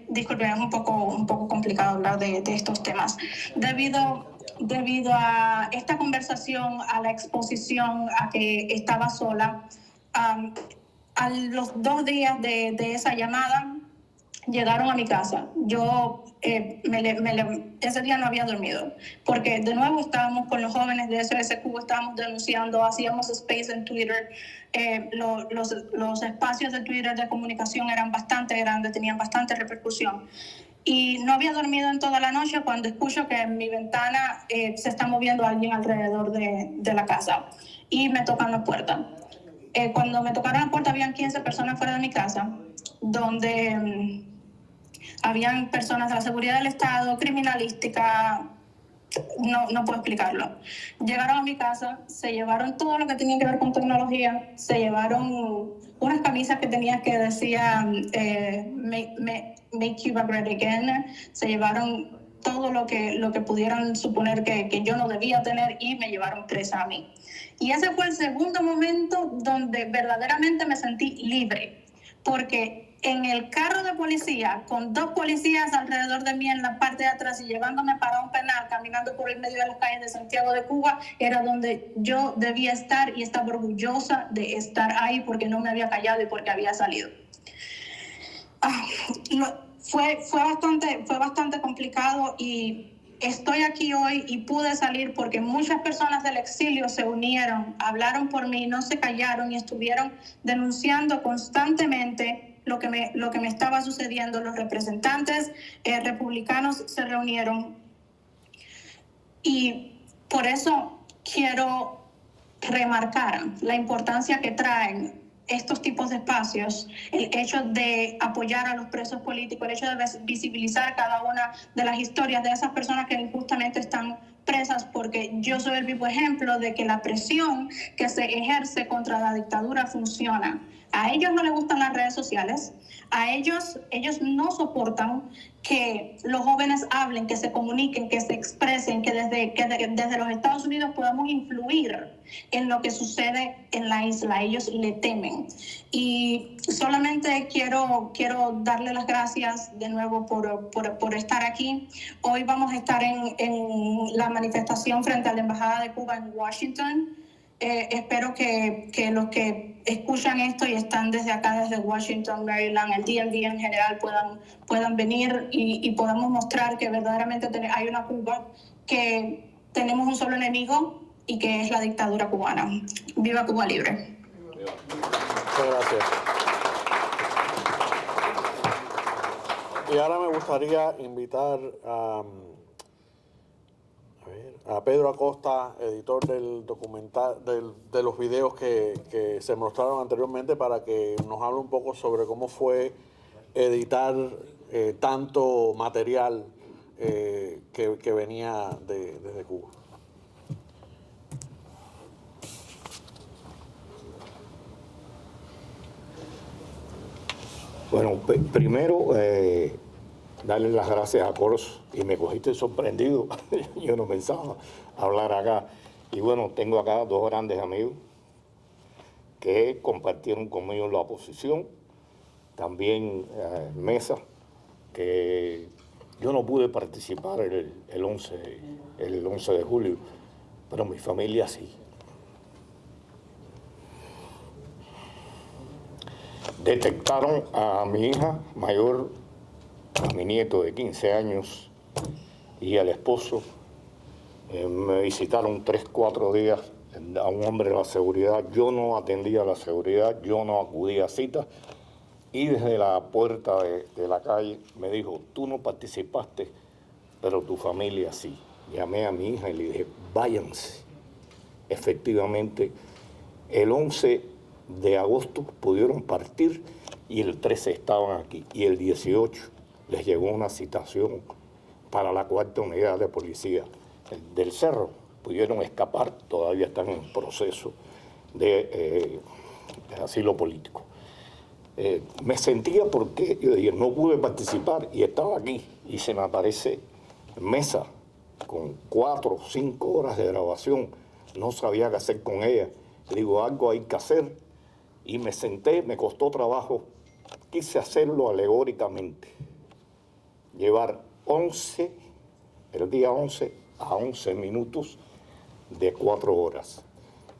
Disculpen, es un poco complicado hablar de estos temas. Debido a esta conversación, a la exposición, a que estaba sola, a los 2 días de esa llamada, llegaron a mi casa. Yo ese día no había dormido, porque de nuevo estábamos con los jóvenes de SOS Cuba, estábamos denunciando, hacíamos space en Twitter. Los espacios de Twitter de comunicación eran bastante grandes, tenían bastante repercusión. Y no había dormido en toda la noche cuando escucho que en mi ventana se está moviendo alguien alrededor de la casa, y me tocan la puerta. Cuando me tocaron la puerta, habían 15 personas fuera de mi casa, donde habían personas de la seguridad del Estado, criminalística, no puedo explicarlo. Llegaron a mi casa, se llevaron todo lo que tenía que ver con tecnología, se llevaron unas camisas que tenía que decían Make Cuba Great Again, se llevaron todo lo que pudieran suponer que yo no debía tener, y me llevaron presa a mí. Y ese fue el segundo momento donde verdaderamente me sentí libre, porque en el carro de policía, con 2 policías alrededor de mí en la parte de atrás y llevándome para un penal, caminando por el medio de las calles de Santiago de Cuba, era donde yo debía estar y estaba orgullosa de estar ahí porque no me había callado y porque había salido. Fue bastante complicado y estoy aquí hoy y pude salir porque muchas personas del exilio se unieron, hablaron por mí, no se callaron y estuvieron denunciando constantemente lo que me estaba sucediendo. Los representantes republicanos se reunieron y por eso quiero remarcar la importancia que traen estos tipos de espacios, el hecho de apoyar a los presos políticos, el hecho de visibilizar cada una de las historias de esas personas que injustamente están presas, porque yo soy el vivo ejemplo de que la presión que se ejerce contra la dictadura funciona. A ellos no les gustan las redes sociales, a ellos no soportan que los jóvenes hablen, que se comuniquen, que se expresen, que desde los Estados Unidos podamos influir en lo que sucede en la isla. Ellos le temen. Y solamente quiero darle las gracias de nuevo por estar aquí. Hoy vamos a estar en la manifestación frente a la Embajada de Cuba en Washington. Espero que los que escuchan esto y están desde acá, desde Washington, Maryland, el DMV en general, puedan venir y podamos mostrar que verdaderamente hay una Cuba, que tenemos un solo enemigo y que es la dictadura cubana. ¡Viva Cuba Libre! Muchas gracias. Y ahora me gustaría invitar a Pedro Acosta, editor del documental, de los videos que se mostraron anteriormente, para que nos hable un poco sobre cómo fue editar tanto material que venía desde Cuba. Bueno, primero darle las gracias a Coros, y me cogiste sorprendido. Yo no pensaba hablar acá. Y bueno, tengo acá 2 grandes amigos que compartieron conmigo la oposición. También Mesa, que yo no pude participar el 11 de julio, pero mi familia sí. Detectaron a mi hija mayor, a mi nieto de 15 años y al esposo. Me visitaron 3-4 días a un hombre de la seguridad. Yo no atendía a la seguridad, yo no acudía a citas. Y desde la puerta de la calle me dijo: tú no participaste, pero tu familia sí. Llamé a mi hija y le dije: váyanse. Efectivamente, el 11 de agosto pudieron partir y el 13 estaban aquí. Y el 18 les llegó una citación para la 4ª unidad de policía del Cerro. Pudieron escapar, todavía están en proceso de asilo político. Me sentía, porque yo dije, no pude participar y estaba aquí, y se me aparece Mesa con 4 o 5 horas de grabación. No sabía qué hacer con ella. Le digo, algo hay que hacer, y me senté. Me costó trabajo, quise hacerlo alegóricamente, llevar el día 11 a 11 minutos de 4 horas.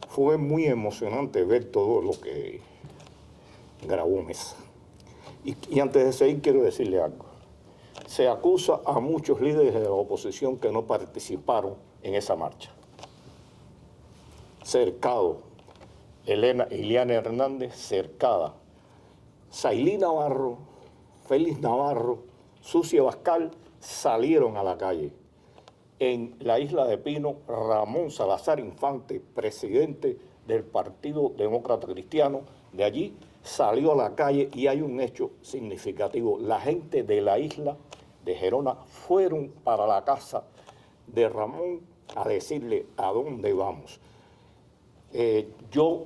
Fue muy emocionante ver todo lo que grabó Mesa. Y antes de seguir, quiero decirle algo. Se acusa a muchos líderes de la oposición que no participaron en esa marcha. Cercado, Ileana Hernández, cercada. Sailí Navarro, Félix Navarro, Susi Abascal salieron a la calle. En la isla de Pino, Ramón Salazar Infante, presidente del Partido Demócrata Cristiano, de allí salió a la calle, y hay un hecho significativo. La gente de la isla de Gerona fueron para la casa de Ramón a decirle a dónde vamos. Yo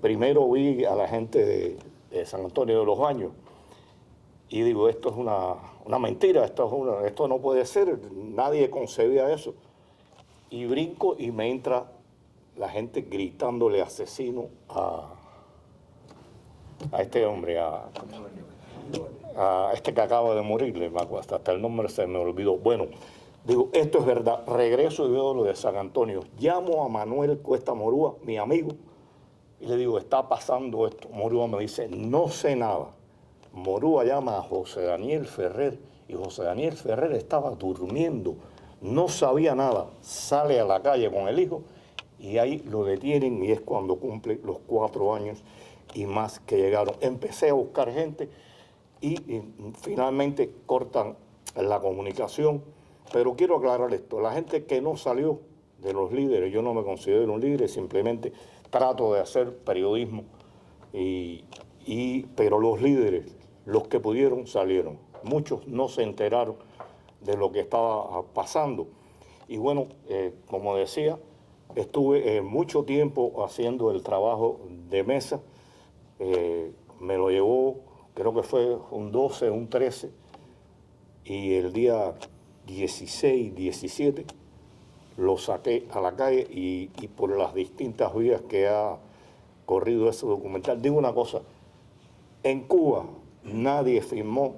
primero vi a la gente de San Antonio de los Baños y digo, esto es una mentira, esto no puede ser, nadie concebía eso. Y brinco y me entra la gente gritándole asesino a este hombre, a este que acaba de morir, hasta el nombre se me olvidó. Bueno, digo, esto es verdad. Regreso y veo lo de San Antonio. Llamo a Manuel Cuesta Morúa, mi amigo, y le digo, está pasando esto. Morúa me dice, no sé nada. Morúa llama a José Daniel Ferrer, y José Daniel Ferrer estaba durmiendo, no sabía nada. Sale a la calle con el hijo, y ahí lo detienen, y es cuando cumple los 4 años y más que llegaron. Empecé a buscar gente, y finalmente cortan la comunicación. Pero quiero aclarar esto, la gente que no salió de los líderes, yo no me considero un líder, simplemente trato de hacer periodismo, pero los líderes, los que pudieron, salieron. Muchos no se enteraron de lo que estaba pasando. Y bueno, como decía, estuve mucho tiempo haciendo el trabajo de mesa, me lo llevó, creo que fue un 12, un 13, y el día 16, 17, lo saqué a la calle y por las distintas vías que ha corrido ese documental. Digo una cosa, en Cuba nadie firmó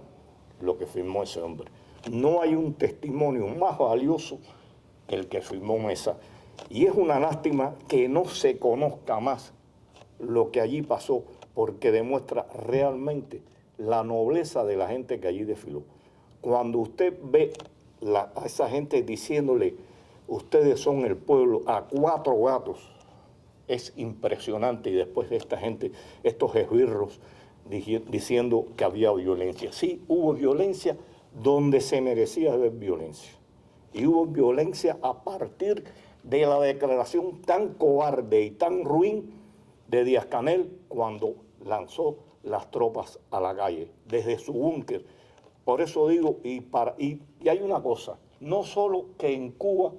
lo que firmó ese hombre. No hay un testimonio más valioso que el que firmó Mesa. Y es una lástima que no se conozca más lo que allí pasó, porque demuestra realmente la nobleza de la gente que allí desfiló. Cuando usted ve a esa gente diciéndole, ustedes son el pueblo, a 4 gatos, es impresionante. Y después de esta gente, estos esbirros, diciendo que había violencia. Sí, hubo violencia donde se merecía haber violencia. Y hubo violencia a partir de la declaración tan cobarde y tan ruin de Díaz-Canel cuando lanzó las tropas a la calle, desde su búnker. Por eso digo, y hay una cosa, no solo que en Cuba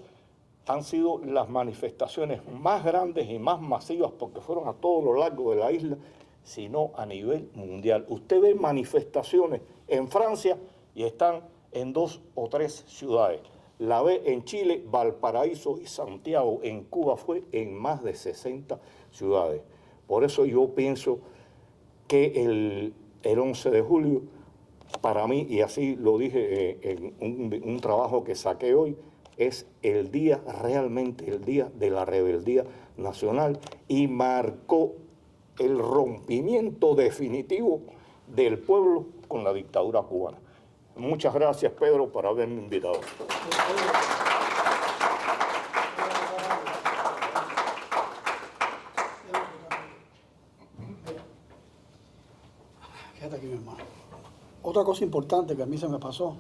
han sido las manifestaciones más grandes y más masivas, porque fueron a todo lo largo de la isla, sino a nivel mundial. Usted ve manifestaciones en Francia y están en 2 o 3 ciudades. La ve en Chile, Valparaíso y Santiago. En Cuba fue en más de 60 ciudades. Por eso yo pienso que el 11 de julio, para mí, y así lo dije en un trabajo que saqué hoy, es el día, realmente el día de la rebeldía nacional, y marcó el rompimiento definitivo del pueblo con la dictadura cubana. Muchas gracias, Pedro, por haberme invitado. Quédate aquí, mi hermano. Otra cosa importante que a mí se me pasó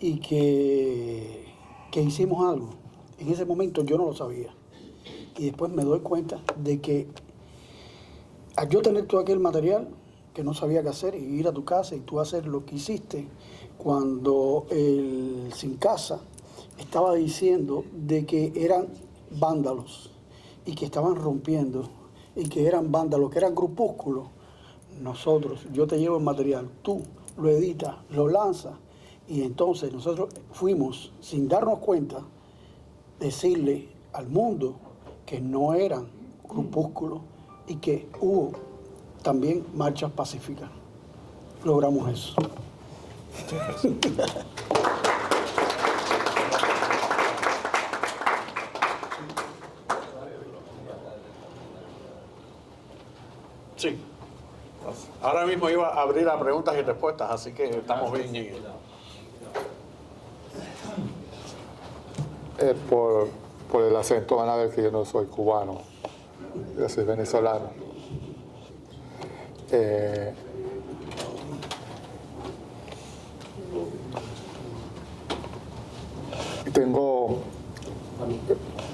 y que hicimos algo. En ese momento yo no lo sabía. Y después me doy cuenta de que al yo tener todo aquel material que no sabía qué hacer, y ir a tu casa y tú hacer lo que hiciste cuando el Sin Casa estaba diciendo de que eran vándalos y que estaban rompiendo y que eran vándalos, que eran grupúsculos. Nosotros, yo te llevo el material, tú lo editas, lo lanzas, y entonces nosotros fuimos, sin darnos cuenta, decirle al mundo que no eran grupúsculos y que hubo también marchas pacíficas. Logramos eso. Sí. Ahora mismo iba a abrir a preguntas y respuestas, así que estamos bien en ello. Por el acento van a ver que yo no soy cubano, yo soy venezolano.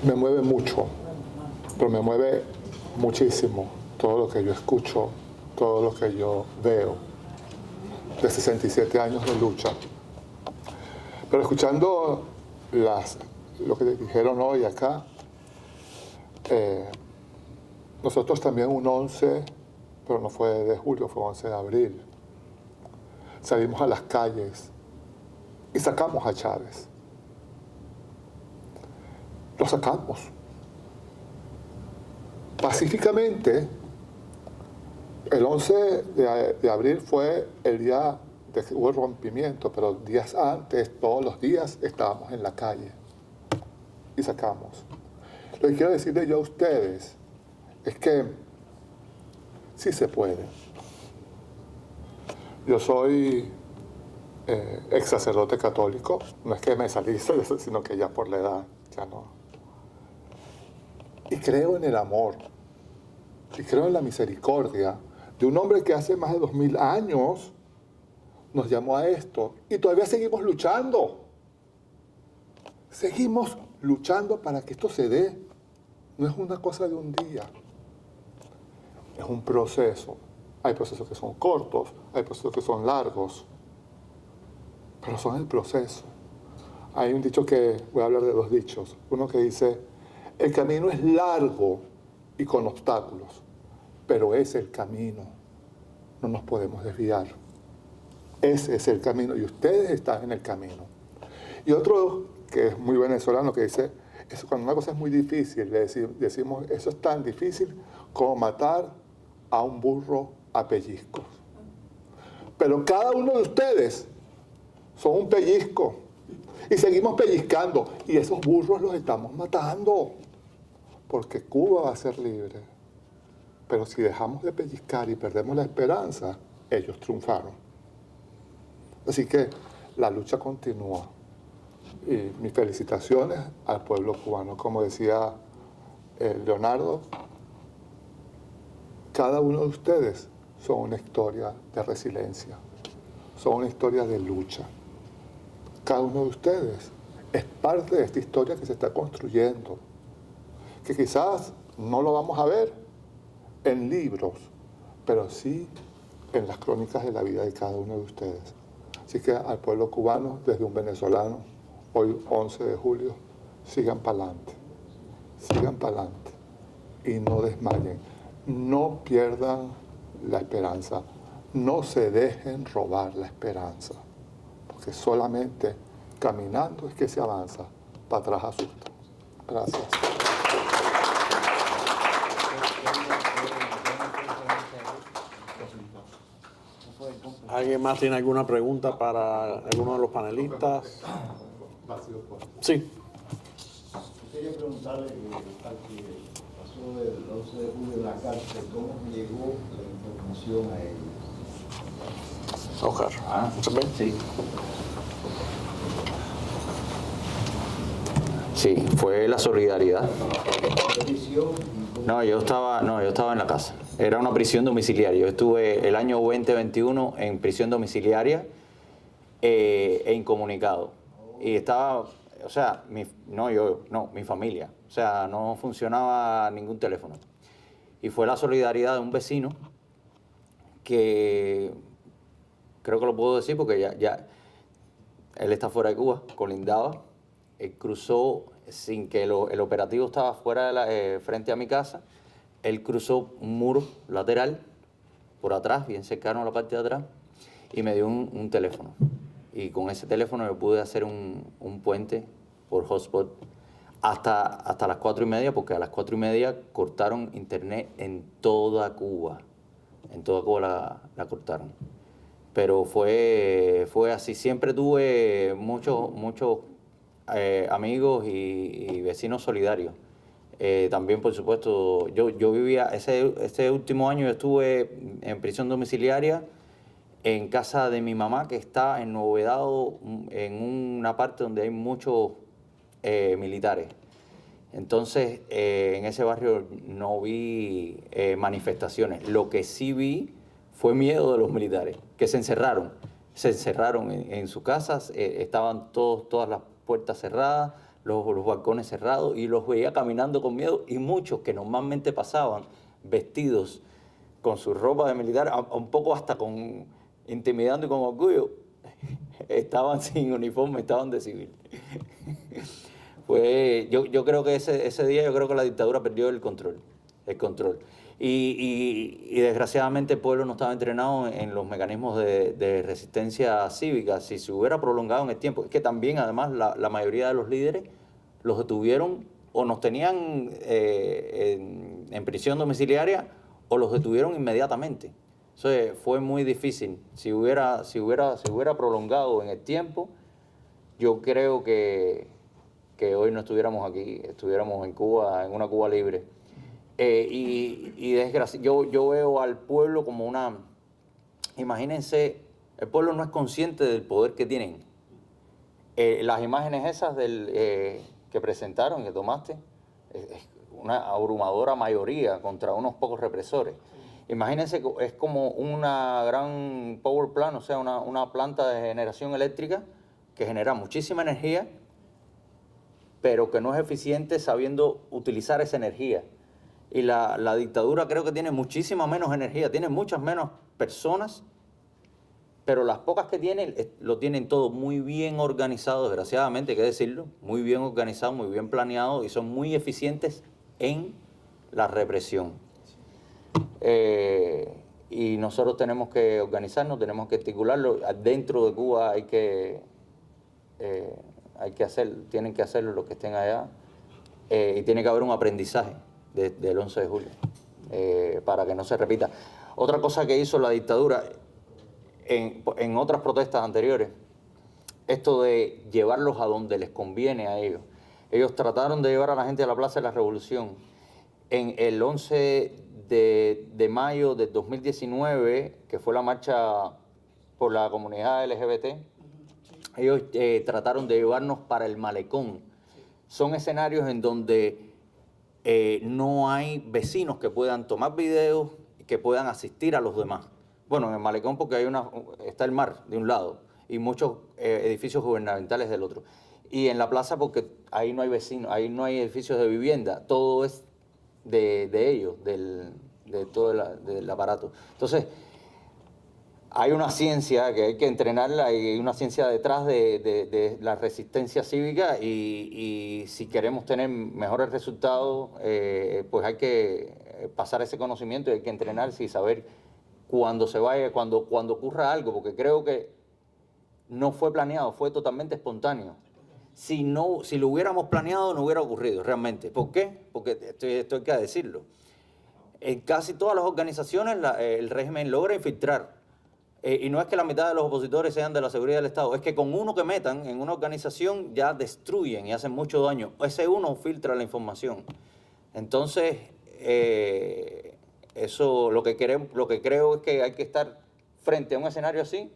Me mueve mucho, pero me mueve muchísimo todo lo que yo escucho, todo lo que yo veo de 67 años de lucha. Pero escuchando lo que dijeron hoy acá, nosotros también un 11, pero no fue de julio, fue 11 de abril, salimos a las calles y sacamos a Chávez. Lo sacamos pacíficamente, El 11 de abril fue el día de que hubo el rompimiento, pero días antes, todos los días, estábamos en la calle y sacamos. Lo que quiero decirle yo a ustedes es que sí se puede. Yo soy ex sacerdote católico, no es que me salí, sino que ya por la edad, ya no. Y creo en el amor, y creo en la misericordia de un hombre que hace más de 2000 años nos llamó a esto, y todavía seguimos luchando. Seguimos luchando para que esto se dé. No es una cosa de un día, es un proceso. Hay procesos que son cortos, hay procesos que son largos, pero son el proceso. Hay un dicho que, voy a hablar de dos dichos. Uno que dice, el camino es largo y con obstáculos, pero es el camino. No nos podemos desviar. Ese es el camino y ustedes están en el camino. Y otro que es muy venezolano que dice, eso, cuando una cosa es muy difícil, decimos, eso es tan difícil como matar a un burro a pellizcos. Pero cada uno de ustedes son un pellizco y seguimos pellizcando y esos burros los estamos matando porque Cuba va a ser libre. Pero si dejamos de pellizcar y perdemos la esperanza, ellos triunfaron. Así que la lucha continúa. Y mis felicitaciones al pueblo cubano. Como decía Leonardo, cada uno de ustedes son una historia de resiliencia, son una historia de lucha. Cada uno de ustedes es parte de esta historia que se está construyendo, que quizás no lo vamos a ver en libros, pero sí en las crónicas de la vida de cada uno de ustedes. Así que al pueblo cubano, desde un venezolano, hoy 11 de julio, sigan para adelante y no desmayen, no pierdan la esperanza, no se dejen robar la esperanza, porque solamente caminando es que se avanza, para atrás asusta. Gracias. ¿Alguien más tiene alguna pregunta para alguno de los panelistas? Sí. Quería preguntarle al que pasó el 11 de julio en la cárcel, ¿cómo llegó la información a ellos? Oscar. Sí. Sí, fue la solidaridad. No, yo estaba en la casa. Era una prisión domiciliaria. Yo estuve el año 2021 en prisión domiciliaria e incomunicado. Y estaba, o sea, mi familia. O sea, no funcionaba ningún teléfono. Y fue la solidaridad de un vecino que creo que lo puedo decir porque ya él está fuera de Cuba, colindaba. Él cruzó sin que el operativo estaba fuera frente a mi casa. Él cruzó un muro lateral por atrás, bien cercano a la parte de atrás, y me dio un teléfono. Y con ese teléfono yo pude hacer un puente por hotspot hasta las 4:30, porque a las 4:30 cortaron internet en toda Cuba. En toda Cuba la cortaron. Pero fue así. Siempre tuve muchos amigos y vecinos solidarios. También, por supuesto, yo vivía, ese último año yo estuve en prisión domiciliaria en casa de mi mamá, que está en Nuevo Vedado, en una parte donde hay muchos militares. Entonces, en ese barrio no vi manifestaciones. Lo que sí vi fue miedo de los militares, que se encerraron en sus casas, estaban todas las puertas cerradas, los balcones cerrados, y los veía caminando con miedo, y muchos que normalmente pasaban vestidos con su ropa de militar, un poco hasta intimidando y con orgullo, estaban sin uniforme, estaban de civil. Yo creo que ese día yo creo que la dictadura perdió el control. Y desgraciadamente el pueblo no estaba entrenado en los mecanismos de resistencia cívica. Si se hubiera prolongado en el tiempo, es que también además la mayoría de los líderes los detuvieron o nos tenían en prisión domiciliaria o los detuvieron inmediatamente. Entonces fue muy difícil. Si hubiera prolongado en el tiempo, yo creo que hoy no estuviéramos aquí, estuviéramos en Cuba, en una Cuba libre. Y yo veo al pueblo como una... Imagínense, el pueblo no es consciente del poder que tienen. Las imágenes esas que presentaron, que tomaste, es una abrumadora mayoría contra unos pocos represores. Imagínense, es como una gran power plant, o sea, una planta de generación eléctrica que genera muchísima energía, pero que no es eficiente sabiendo utilizar esa energía. Y la dictadura creo que tiene muchísima menos energía, tiene muchas menos personas, pero las pocas que tienen, lo tienen todo muy bien organizado, desgraciadamente hay que decirlo, muy bien organizado, muy bien planeado, y son muy eficientes en la represión. Y nosotros tenemos que organizarnos, tenemos que articularlo. Dentro de Cuba hay que hacer, tienen que hacerlo los que estén allá, y tiene que haber un aprendizaje del 11 de julio para que no se repita. Otra cosa que hizo la dictadura en otras protestas anteriores, esto de llevarlos a donde les conviene a ellos. Ellos trataron de llevar a la gente a la Plaza de la Revolución. En el 11 de mayo de 2019, que fue la marcha por la comunidad LGBT, ellos trataron de llevarnos para el malecón. Son escenarios en donde no hay vecinos que puedan tomar videos, que puedan asistir a los demás. Bueno, en el malecón porque está el mar de un lado y muchos edificios gubernamentales del otro. Y en la plaza porque ahí no hay vecinos, ahí no hay edificios de vivienda, todo es de ellos, de todo del aparato. Entonces, hay una ciencia que hay que entrenarla, hay una ciencia detrás de la resistencia cívica y si queremos tener mejores resultados, pues hay que pasar ese conocimiento y hay que entrenarse y saber cuando se vaya, cuando ocurra algo, porque creo que no fue planeado, fue totalmente espontáneo. Si lo hubiéramos planeado, no hubiera ocurrido realmente. ¿Por qué? Porque esto hay que decirlo. En casi todas las organizaciones el régimen logra infiltrar. Y no es que la mitad de los opositores sean de la seguridad del Estado, es que con uno que metan en una organización ya destruyen y hacen mucho daño. Ese uno filtra la información. Entonces, eso lo que creo es que hay que estar frente a un escenario así,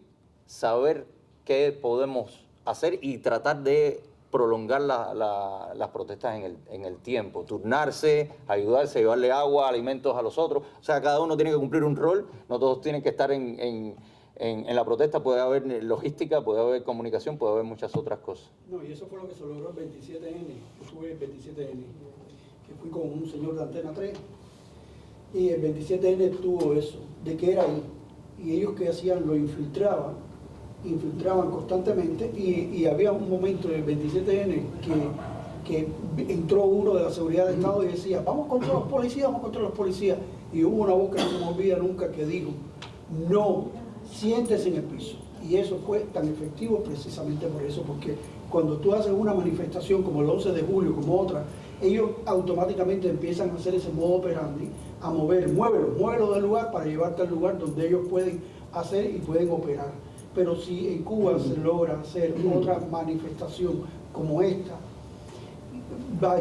saber qué podemos hacer y tratar de prolongar las protestas en el tiempo, turnarse, ayudarse, llevarle agua, alimentos a los otros. O sea, cada uno tiene que cumplir un rol, no todos tienen que estar en la protesta. Puede haber logística, puede haber comunicación, puede haber muchas otras cosas. No, y eso fue lo que se logró el 27N. Yo estuve el 27N, que fui con un señor de Antena 3, y el 27N tuvo eso, de que era ahí. Y ellos que hacían, lo infiltraban constantemente, y había un momento en el 27N que entró uno de la seguridad del Estado y decía, vamos contra los policías, y hubo una voz que no se me olvida nunca que dijo, no, siéntese en el piso. Y eso fue tan efectivo precisamente por eso, porque cuando tú haces una manifestación como el 11 de julio, como otra, ellos automáticamente empiezan a hacer ese modo operandi, a muévelo del lugar para llevarte al lugar donde ellos pueden hacer y pueden operar. Pero si en Cuba se logra hacer otra manifestación como esta,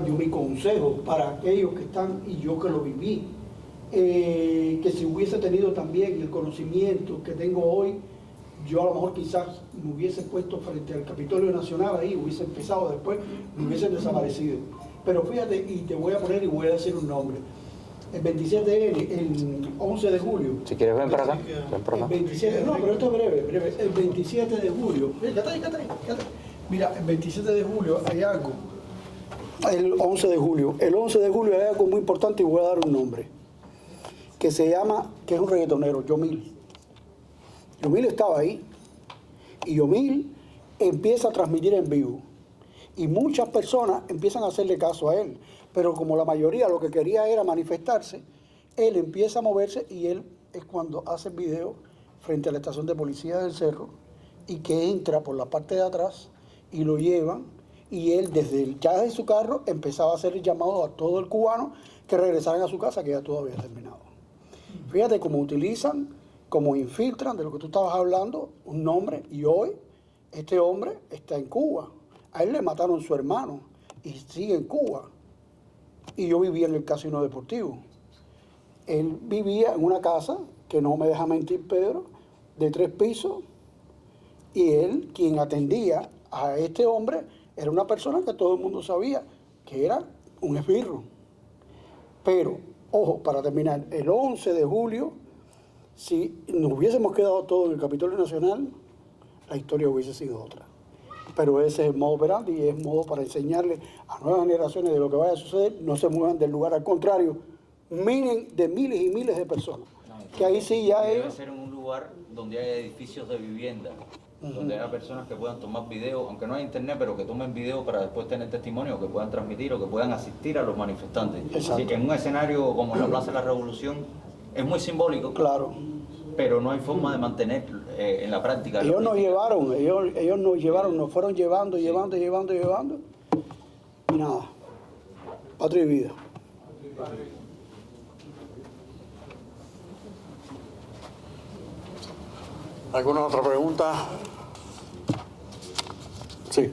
yo mi consejo para aquellos que están, y yo que lo viví, que si hubiese tenido también el conocimiento que tengo hoy, yo a lo mejor quizás me hubiese puesto frente al Capitolio Nacional ahí, hubiese empezado después, me hubiesen desaparecido. Pero fíjate, y te voy a poner y voy a decir un nombre. El 27N, el 11 de julio. Si quieres ven para acá. El 27, no, pero esto es breve. El 27 de julio. Mira, el 27 de julio hay algo. El 11 de julio. El 11 de julio hay algo muy importante y voy a dar un nombre. Que se llama, que es un reggaetonero, Yomil. Yomil estaba ahí. Y Yomil empieza a transmitir en vivo. Y muchas personas empiezan a hacerle caso a él. Pero como la mayoría lo que quería era manifestarse, él empieza a moverse y él es cuando hace el video frente a la estación de policía del Cerro y que entra por la parte de atrás y lo llevan y él ya desde su carro empezaba a hacer el llamado a todo el cubano que regresaran a su casa, que ya todo había terminado. Fíjate cómo utilizan, cómo infiltran de lo que tú estabas hablando, un nombre, y hoy este hombre está en Cuba. A él le mataron su hermano y sigue en Cuba. Y yo vivía en el casino deportivo. Él vivía en una casa, que no me deja mentir Pedro, de 3 pisos, y él, quien atendía a este hombre, era una persona que todo el mundo sabía que era un esbirro. Pero, ojo, para terminar, el 11 de julio, si nos hubiésemos quedado todos en el Capitolio Nacional, la historia hubiese sido otra. Pero ese es el modo operandi y es modo para enseñarle a nuevas generaciones de lo que vaya a suceder. No se muevan del lugar, al contrario, miren de miles y miles de personas. Que ahí sí ya debe es... ser en un lugar donde haya edificios de vivienda, donde haya personas que puedan tomar video, aunque no haya internet, pero que tomen video para después tener testimonio, que puedan transmitir o que puedan asistir a los manifestantes. Así que en un escenario como en la Plaza de la Revolución es muy simbólico. Claro. Pero no hay forma de mantener en la práctica. Ellos nos llevaron, nos fueron llevando. Y nada, patria y vida. ¿Alguna otra pregunta? Sí.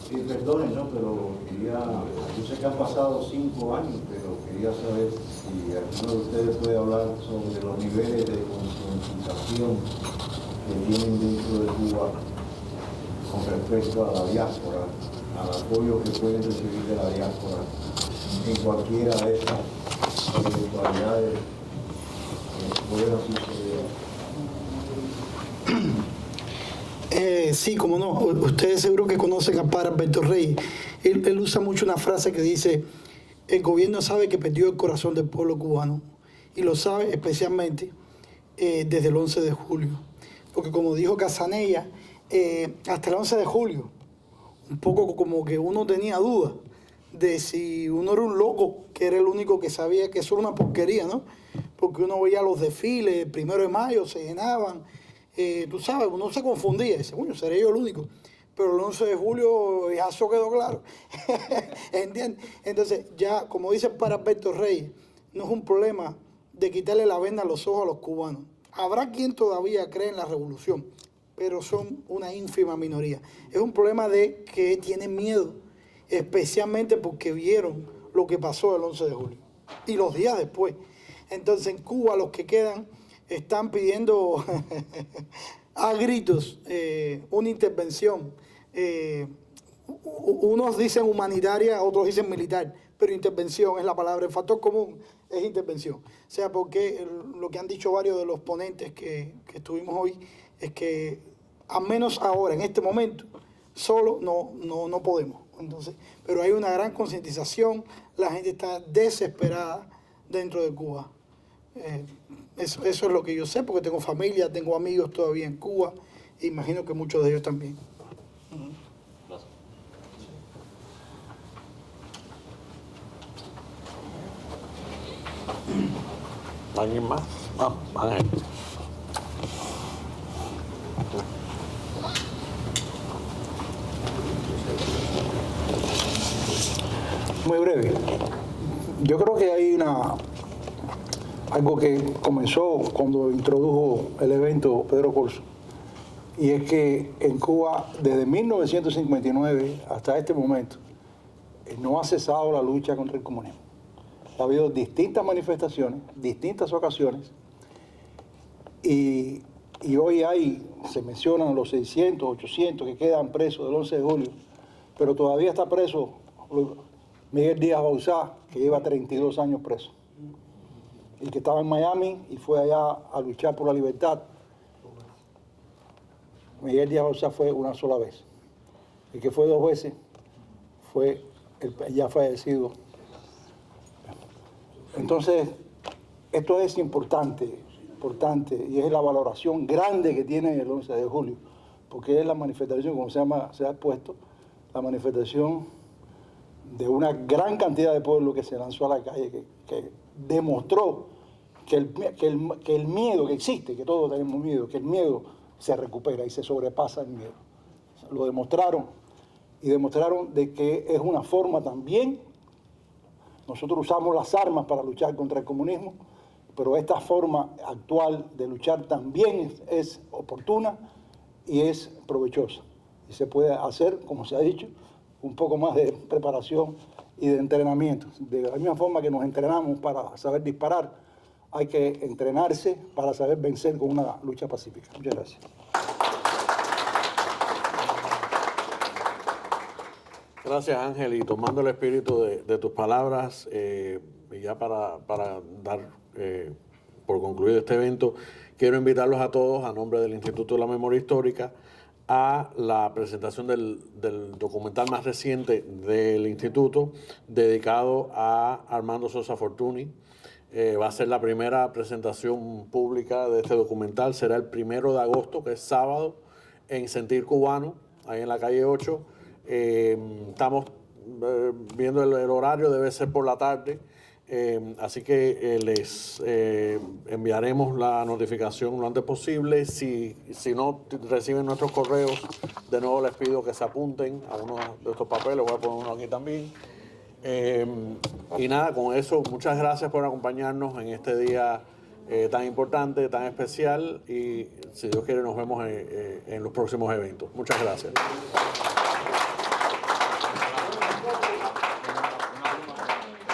Sí, perdonen, ¿no? Pero yo sé que han pasado 5 años, pero quería saber si alguno de ustedes puede hablar sobre los niveles de concientización que tienen dentro de Cuba con respecto a la diáspora, al apoyo que pueden recibir de la diáspora en cualquiera de estas eventualidades que puedan suceder. Sí, como no. Ustedes seguro que conocen a Padre Alberto Reyes. Él usa mucho una frase que dice: el gobierno sabe que perdió el corazón del pueblo cubano. Y lo sabe especialmente desde el 11 de julio. Porque como dijo Casanella, hasta el 11 de julio, un poco como que uno tenía dudas de si uno era un loco, que era el único que sabía que eso era una porquería, ¿no? Porque uno veía los desfiles, el 1 de mayo se llenaban. Tú sabes, uno se confundía y dice, coño, seré yo el único. Pero el 11 de julio ya eso quedó claro. ¿Entiendes? Entonces, ya, como dice para Alberto Reyes, no es un problema de quitarle la venda a los ojos a los cubanos. Habrá quien todavía cree en la revolución, pero son una ínfima minoría. Es un problema de que tienen miedo, especialmente porque vieron lo que pasó el 11 de julio y los días después. Entonces, en Cuba, los que quedan están pidiendo a gritos una intervención. Unos dicen humanitaria, otros dicen militar, pero intervención es la palabra. El factor común es intervención. O sea, porque lo que han dicho varios de los ponentes que estuvimos hoy es que, al menos ahora, en este momento, solo no podemos. Entonces, pero hay una gran concientización, la gente está desesperada dentro de Cuba. Eso es lo que yo sé, porque tengo familia, tengo amigos todavía en Cuba, e imagino que muchos de ellos también. Gracias. ¿Alguien más? Ángel. Muy breve. Yo creo que hay algo que comenzó cuando introdujo el evento Pedro Corso, y es que en Cuba, desde 1959 hasta este momento, no ha cesado la lucha contra el comunismo. Ha habido distintas manifestaciones, distintas ocasiones, y hoy se mencionan los 600, 800 que quedan presos del 11 de julio, pero todavía está preso Miguel Díaz Bauzá, que lleva 32 años preso, y que estaba en Miami y fue allá a luchar por la libertad. Miguel Díaz Bauzá fue una sola vez. El que fue 2 veces fue el ya fallecido. Entonces, esto es importante, y es la valoración grande que tiene el 11 de julio, porque es la manifestación, como se ha expuesto, la manifestación de una gran cantidad de pueblo que se lanzó a la calle, que demostró que el miedo que existe, que todos tenemos miedo, que el miedo se recupera y se sobrepasa el miedo. Lo demostraron, y demostraron de que es una forma también. Nosotros usamos las armas para luchar contra el comunismo, pero esta forma actual de luchar también es oportuna y es provechosa. Y se puede hacer, como se ha dicho, un poco más de preparación y de entrenamiento. De la misma forma que nos entrenamos para saber disparar, hay que entrenarse para saber vencer con una lucha pacífica. Muchas gracias. Gracias, Ángel, y tomando el espíritu de tus palabras, y ya para dar por concluido este evento, quiero invitarlos a todos, a nombre del Instituto de la Memoria Histórica, a la presentación del documental más reciente del Instituto, dedicado a Armando Sosa Fortuny. Va a ser la primera presentación pública de este documental, será el 1 de agosto, que es sábado, en Sentir Cubano, ahí en la calle 8. Estamos viendo el horario, debe ser por la tarde, así que les enviaremos la notificación lo antes posible. Si no reciben nuestros correos, de nuevo les pido que se apunten a uno de estos papeles, voy a poner uno aquí también. Y nada, con eso, muchas gracias por acompañarnos en este día tan importante, tan especial, y si Dios quiere nos vemos en los próximos eventos. Muchas gracias.